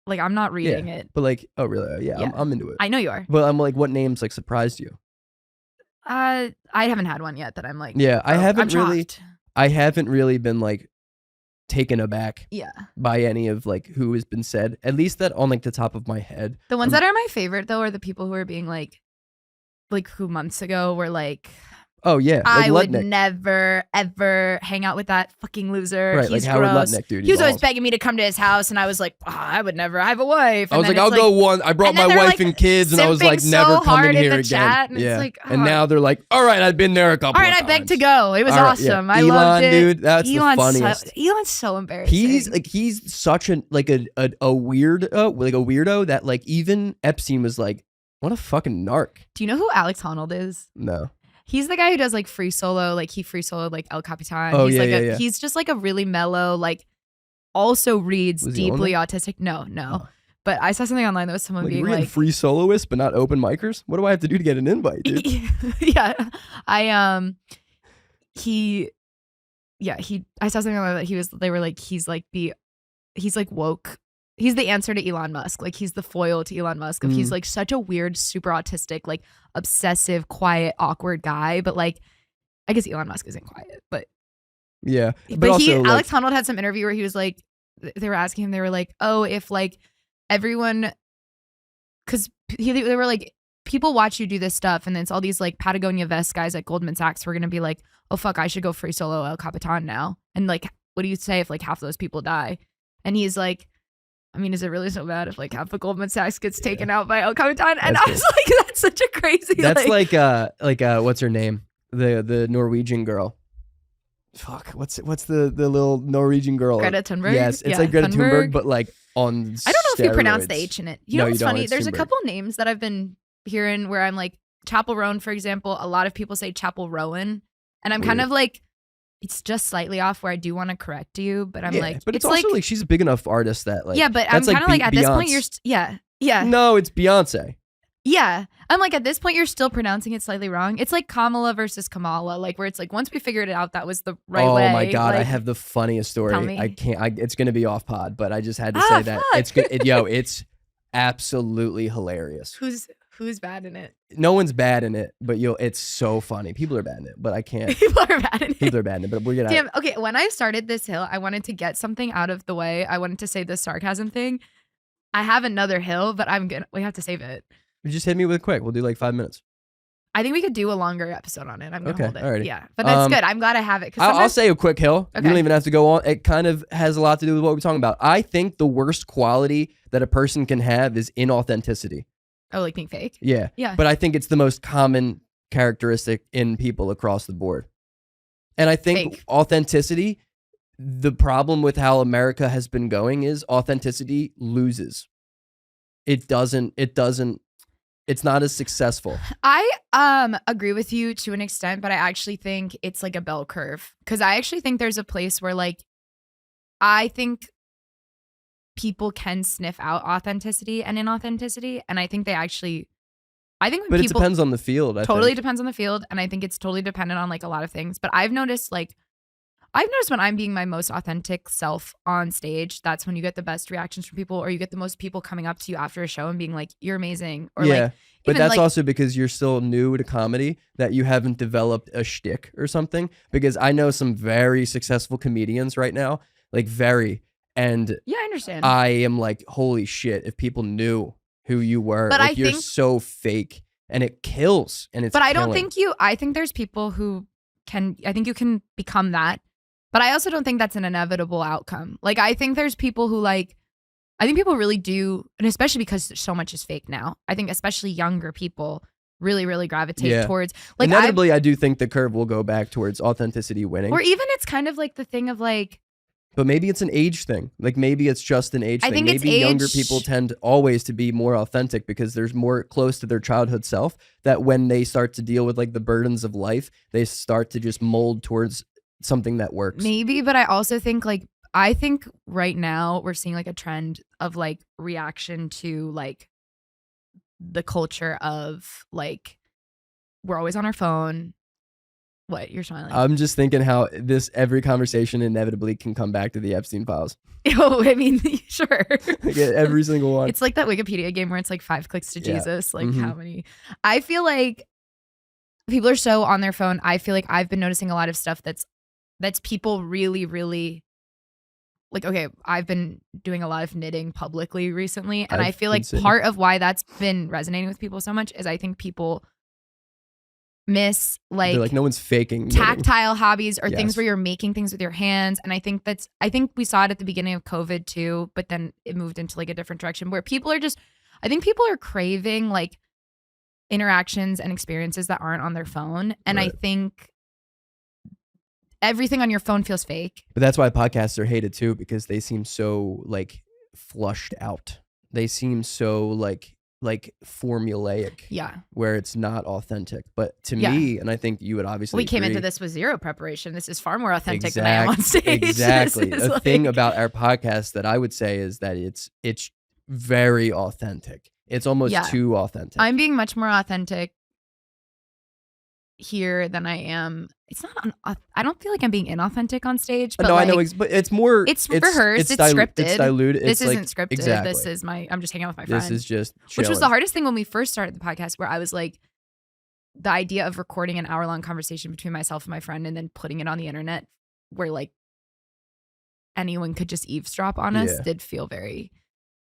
Like I'm not reading it. But like, oh really? Yeah. I'm into it. I know you are. But I'm like, what names like surprised you? I haven't had one yet that I'm like. Yeah, I haven't I'm really. shocked. I haven't really been like taken aback. Yeah. By any of like who has been said. At least that on like the top of my head. The ones that are my favorite though are the people who are being like who months ago were like. Oh yeah, like I would Lutnick. never ever hang out with that fucking loser. Right, He's like Howard gross. Lutnick, dude. He was always begging me to come to his house, and I was like, I would never. I have a wife. I was like, I'll go one. I brought my wife and kids, and I was like, never coming here again. Chat, and yeah. it's like, and now they're like, all right, I've been there a couple. All right, of I times. begged to go. It was All right, awesome. yeah. I Elon, loved it. dude, that's Elon's the funniest. Elon's so embarrassing. He's such a weirdo that like even Epstein was like, what a fucking narc. Do you know who Alex Honnold is? No. He's the guy who does like free solo, like he free soloed like El Capitan. Oh, he's yeah, like yeah. He's just like a really mellow, like also reads Was he on deeply autistic. No. Oh. But I saw something online that was someone Like, being we're getting like free soloists, but not open micers. What do I have to do to get an invite, dude? Yeah. I saw something like that they were like he's like woke. He's the answer to Elon Musk. Like he's the foil to Elon Musk. He's like such a weird, super autistic, like obsessive, quiet, awkward guy. But like, I guess Elon Musk isn't quiet. But yeah. But also, Alex Honnold had some interview where he was like, they were asking him, they were like, oh, if like everyone, because they were like, people watch you do this stuff, and then it's all these like Patagonia vest guys at Goldman Sachs who are gonna be like, oh fuck, I should go free solo El Capitan now. And like, what do you say if like half of those people die? And he's like, I mean, is it really so bad if like half of Goldman Sachs gets taken out by El Capitan? And I was like, that's such a crazy. That's like what's her name? The Norwegian girl. Fuck, what's the little Norwegian girl? Greta Thunberg? Yes, it's like Greta Thunberg, but like on I don't know if you pronounce the steroids. H in it. You know No, what's you don't. funny? It's There's a Thunberg. couple names that I've been hearing where I'm like, Chapel Roan, for example, a lot of people say Chapel Rowan. And I'm kind Weird. of like, it's just slightly off where I do want to correct you, but I'm like, but it's also like she's a big enough artist that like yeah, but I'm that's kind of like at this point Beyonce. yeah. No, it's Beyonce. Yeah. I'm like, at this point, you're still pronouncing it slightly wrong. It's like Kamala versus Kamala, like where it's like, once we figured it out, that was the right way. Oh my God, I like, have the funniest story. tell me. I can't, it's going to be off pod, but I just had to say that. Fuck. It's good. It's absolutely hilarious. Who's bad in it? No one's bad in it, but it's so funny. People are bad in it, but I can't. People are bad in it. People are bad in it, but we're going to. Damn, okay, when I started this hill, I wanted to get something out of the way. I wanted to say the sarcasm thing. I have another hill, but we have to save it. Just hit me with it quick. We'll do like 5 minutes. I think we could do a longer episode on it. I'm gonna hold it. Alrighty. Yeah, but that's good. I'm glad I have it. I'll say a quick hill. Okay. You don't even have to go on. It kind of has a lot to do with what we're talking about. I think the worst quality that a person can have is inauthenticity. Oh, like being fake? Yeah. Yeah. But I think it's the most common characteristic in people across the board. And I think authenticity, the problem with how America has been going is authenticity loses. It's not as successful. I agree with you to an extent, but I actually think it's like a bell curve. Because I actually think there's a place where like, I think people can sniff out authenticity and inauthenticity. And I think they actually I think when but people, it depends on the field. Totally depends on the field, and I think it's totally dependent on like a lot of things. But I've noticed when I'm being my most authentic self on stage, that's when you get the best reactions from people, or you get the most people coming up to you after a show and being like, "You're amazing," or yeah. like. But that's also because you're still new to comedy, that you haven't developed a shtick or something. Because I know some very successful comedians right now, like and yeah, I understand. I am like, holy shit! If people knew who you were, but like, you're so fake, and it kills. And it's. But I don't think you. I think there's people who can. I think you can become that. But I also don't think that's an inevitable outcome. Like, I think there's people who I think people really do, and especially because so much is fake now. I think especially younger people really, really gravitate towards. Like, inevitably, I do think the curve will go back towards authenticity winning. Or even it's kind of like the thing of like. But maybe it's an age thing. Like, maybe it's just an age thing. Think maybe younger people tend always to be more authentic because there's more close to their childhood self, that when they start to deal with like the burdens of life, they start to just mold towards something that works. Maybe, but I also think I think right now we're seeing like a trend of like reaction to like the culture of like we're always on our phone. What, you're smiling? I'm just thinking how every conversation inevitably can come back to the Epstein files. Oh, I mean, sure. Every single one. It's like that Wikipedia game where it's like 5 clicks to Jesus. Like how many? I feel like people are so on their phone. I feel like I've been noticing a lot of stuff that's people really, really like, okay, I've been doing a lot of knitting publicly recently. And I feel like part of why that's been resonating with people so much is I think people miss they're like, no one's faking tactile hobbies or things where you're making things with your hands. And I think we saw it at the beginning of COVID too, but then it moved into like a different direction where people are I think people are craving like interactions and experiences that aren't on their phone. And I think everything on your phone feels fake. But that's why podcasts are hated too, because they seem so like flushed out. They seem so like formulaic. Yeah. Where it's not authentic. But to me, and I think you would obviously came into this with zero preparation. This is far more authentic than I am on stage. Exactly. The thing about our podcast that I would say is that it's very authentic. It's almost too authentic. I'm being much more authentic here than I am. It's not. I don't feel like I'm being inauthentic on stage. But no, I know, but it's more. It's rehearsed. It's scripted. It's diluted. This isn't scripted. Exactly. This is I'm just hanging out with my friend. This is just chilling. Which was the hardest thing when we first started the podcast, where I was like, the idea of recording an hour-long conversation between myself and my friend and then putting it on the internet, where like anyone could just eavesdrop on us, did feel very.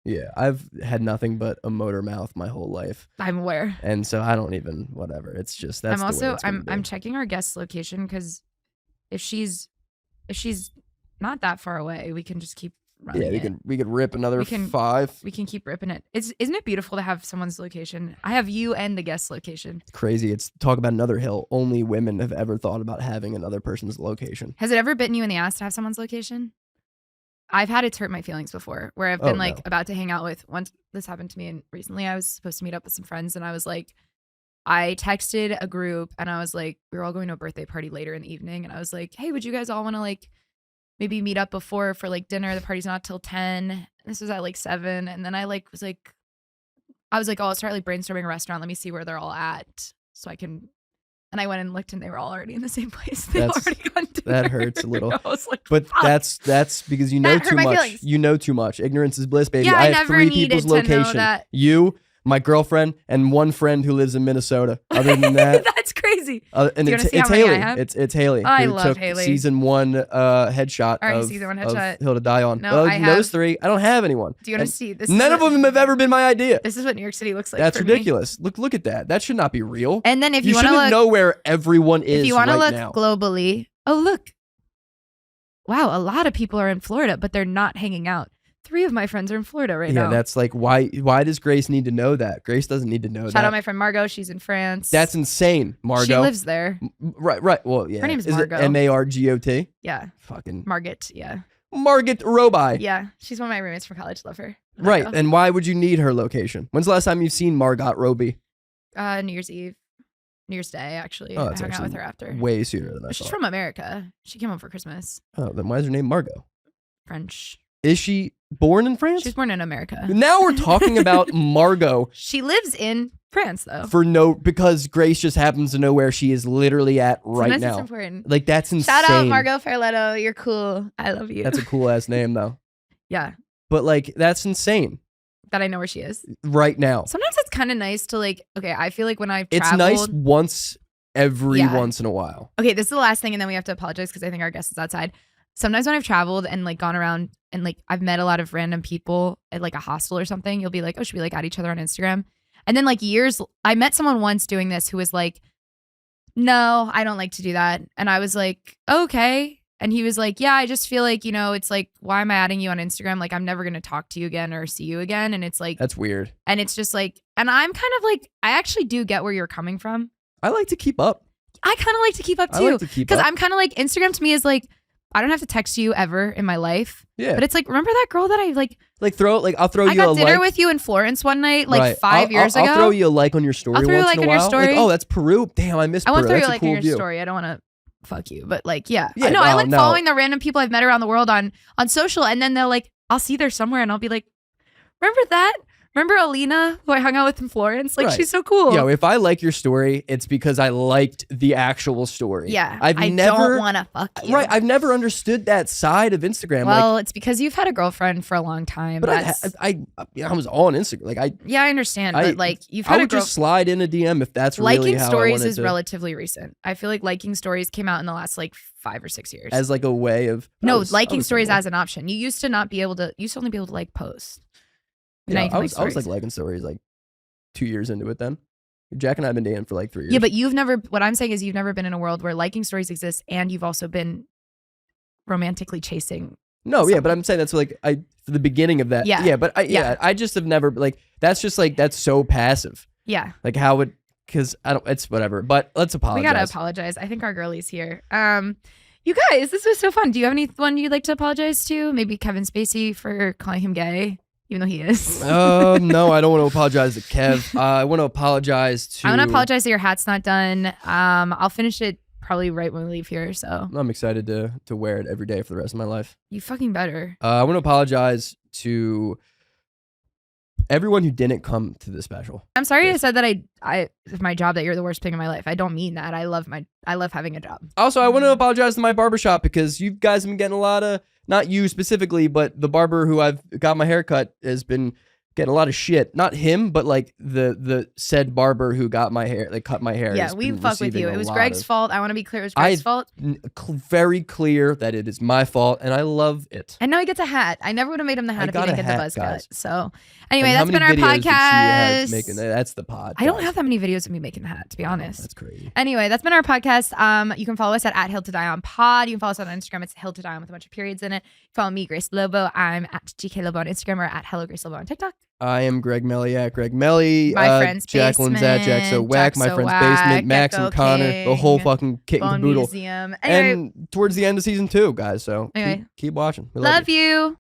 Yeah, I've had nothing but a motor mouth my whole life. I'm aware. And so I don't even, whatever. It's just, that's I'm checking our guest location because if she's not that far away, we can just keep running. Yeah, we could rip another 5. We can keep ripping it. Isn't it beautiful to have someone's location? I have you and the guest location. It's crazy. It's talk about another hill. Only women have ever thought about having another person's location. Has it ever bitten you in the ass to have someone's location? I've had it hurt my feelings before, where I've been about to hang out with. Once this happened to me, and recently I was supposed to meet up with some friends, and I was like, I texted a group, and I was like, we were all going to a birthday party later in the evening, and I was like, hey, would you guys all want to like maybe meet up before for like dinner? The party's not till 10. This was at like 7, and then I was like, oh, I'll start like brainstorming a restaurant. Let me see where they're all at, so I can. And I went and looked, and they were all already in the same place. They've already gone to dinner. That hurts a little. I was like, but that's because you know too much. Feelings. You know too much. Ignorance is bliss, baby. Yeah, I have 3 people's location. You, my girlfriend, and one friend who lives in Minnesota. Other than that, that's crazy. And it's Haley. It's Haley. I love Haley. Season 1 headshot. All right, season 1 headshot. Hilda Dion. No, those 3. I don't have anyone. Do you want to see this? None of them have ever been my idea. This is what New York City looks like. That's ridiculous. Look at that. That should not be real. And then if you want to know where everyone is, if you want to look now. Globally, oh look, wow, a lot of people are in Florida, but they're not hanging out. 3 of my friends are in Florida now. Yeah, that's like, why does Grace need to know that? Grace doesn't need to know that. Shout out my friend Margot. She's in France. That's insane, Margot. She lives there. Right. Well, yeah. Her name's Margot. Margot? Yeah. Fucking. Margot, yeah. Margot Roby. Yeah. She's one of my roommates from college. Love her. Right. And why would you need her location? When's the last time you've seen Margot Roby? New Year's Eve. New Year's Day, actually. I hung out with her after. Way sooner than I thought. She's from America. She came home for Christmas. Oh, then why is her name Margot? French. Is she born in France? She's born in America. Now we're talking about Margot. She lives in France though. Because Grace just happens to know where she is literally at right Sometimes now. It's important. Like that's insane. Shout out Margot Fairletto. You're cool. I love you. That's a cool ass name though. Yeah. But like that's insane. That I know where she is right now. Sometimes it's kind of nice to like, okay, I feel like when I've traveled. It's nice once once in a while. Okay, this is the last thing and then we have to apologize because I think our guest is outside. Sometimes when I've traveled and like gone around and like I've met a lot of random people at like a hostel or something, you'll be like, oh, should we like add each other on Instagram? And then like I met someone once doing this who was like, no, I don't like to do that. And I was like, okay. And he was like, yeah, I just feel like, it's like, why am I adding you on Instagram? Like, I'm never going to talk to you again or see you again. And it's like, that's weird. And it's just like, and I'm kind of like, I actually do get where you're coming from. I like to keep up. I kind of like to keep up too. I like to keep up. Because I'm kind of like, Instagram to me is like, I don't have to text you ever in my life. Yeah. But it's like, remember that girl that I like I'll throw you a like. I got dinner with you in Florence one night, like right. 5 years ago. I'll throw you a like on your story. I'll throw you a like on your story. Like, oh, that's Peru. Damn, I miss Peru. I won't throw you that's a like cool on your view. story. I don't want to fuck you, but like, yeah. Yeah, I like following the random people I've met around the world on social, and then they'll like, I'll see there somewhere, and I'll be like, remember that? Remember Alina, who I hung out with in Florence? Like, right. She's so cool. Yo, if I like your story, it's because I liked the actual story. Yeah, I don't want to fuck you. Right, I've never understood that side of Instagram. Well, like, it's because you've had a girlfriend for a long time. But I was on Instagram. Like I understand, but like you've had I would just slide in a DM if that's really liking how stories I wanted is to. relatively recent. I feel like liking stories came out in the last like 5 or 6 years. As like a way of liking stories as an option. You used to not be able to. You used to only be able to like post. Yeah, I was like liking stories like 2 years into it then. Jack and I have been dating for like 3 years. Yeah, but what I'm saying is you've never been in a world where liking stories exist and you've also been romantically chasing. No, someone. Yeah, but I'm saying that's like the beginning of that. Yeah. But I just have never like, that's just like, that's so passive. Yeah. Like how would, because it's whatever, but let's apologize. We gotta apologize. I think our girlie's here. You guys, this was so fun. Do you have anyone you'd like to apologize to? Maybe Kevin Spacey for calling him gay? Even though he is. No, I don't want to apologize to Kev. I want to apologize to. I want to apologize that your hat's not done. I'll finish it probably right when we leave here. So I'm excited to wear it every day for the rest of my life. You fucking better. I want to apologize to everyone who didn't come to the special. I'm sorry I said that I my job that you're the worst thing in my life. I don't mean that. I love having a job. Also, I want to apologize to my barbershop because you guys have been getting a lot of. Not you specifically, but the barber who I've got my hair cut has been getting a lot of shit. Not him, but like the said barber who got my hair, like cut my hair. Yeah, we fuck with you. It was Greg's fault. I want to be clear. It was Greg's fault. Very clear that it is my fault, and I love it. And now he gets a hat. I never would have made him the hat if he didn't get the buzz cut. So anyway, that's been our podcast. That's the pod. I don't have that many videos of me making the hat, to be honest. That's crazy. Anyway, that's been our podcast. You can follow us at Hill to Die on Pod. You can follow us on Instagram. It's Hill to Die on with a bunch of periods in it. Follow me, Grace Lobo. I'm at gklobo on Instagram or at Hello Grace Lobo on TikTok. I am Greg Melly at Greg Melly. My friend's Jaclyn's at jacksowack. My friend's basement. Max and Connor. The whole fucking kit and caboodle. Museum. Anyway, and towards the end of season 2, guys. So anyway, keep watching. We love you.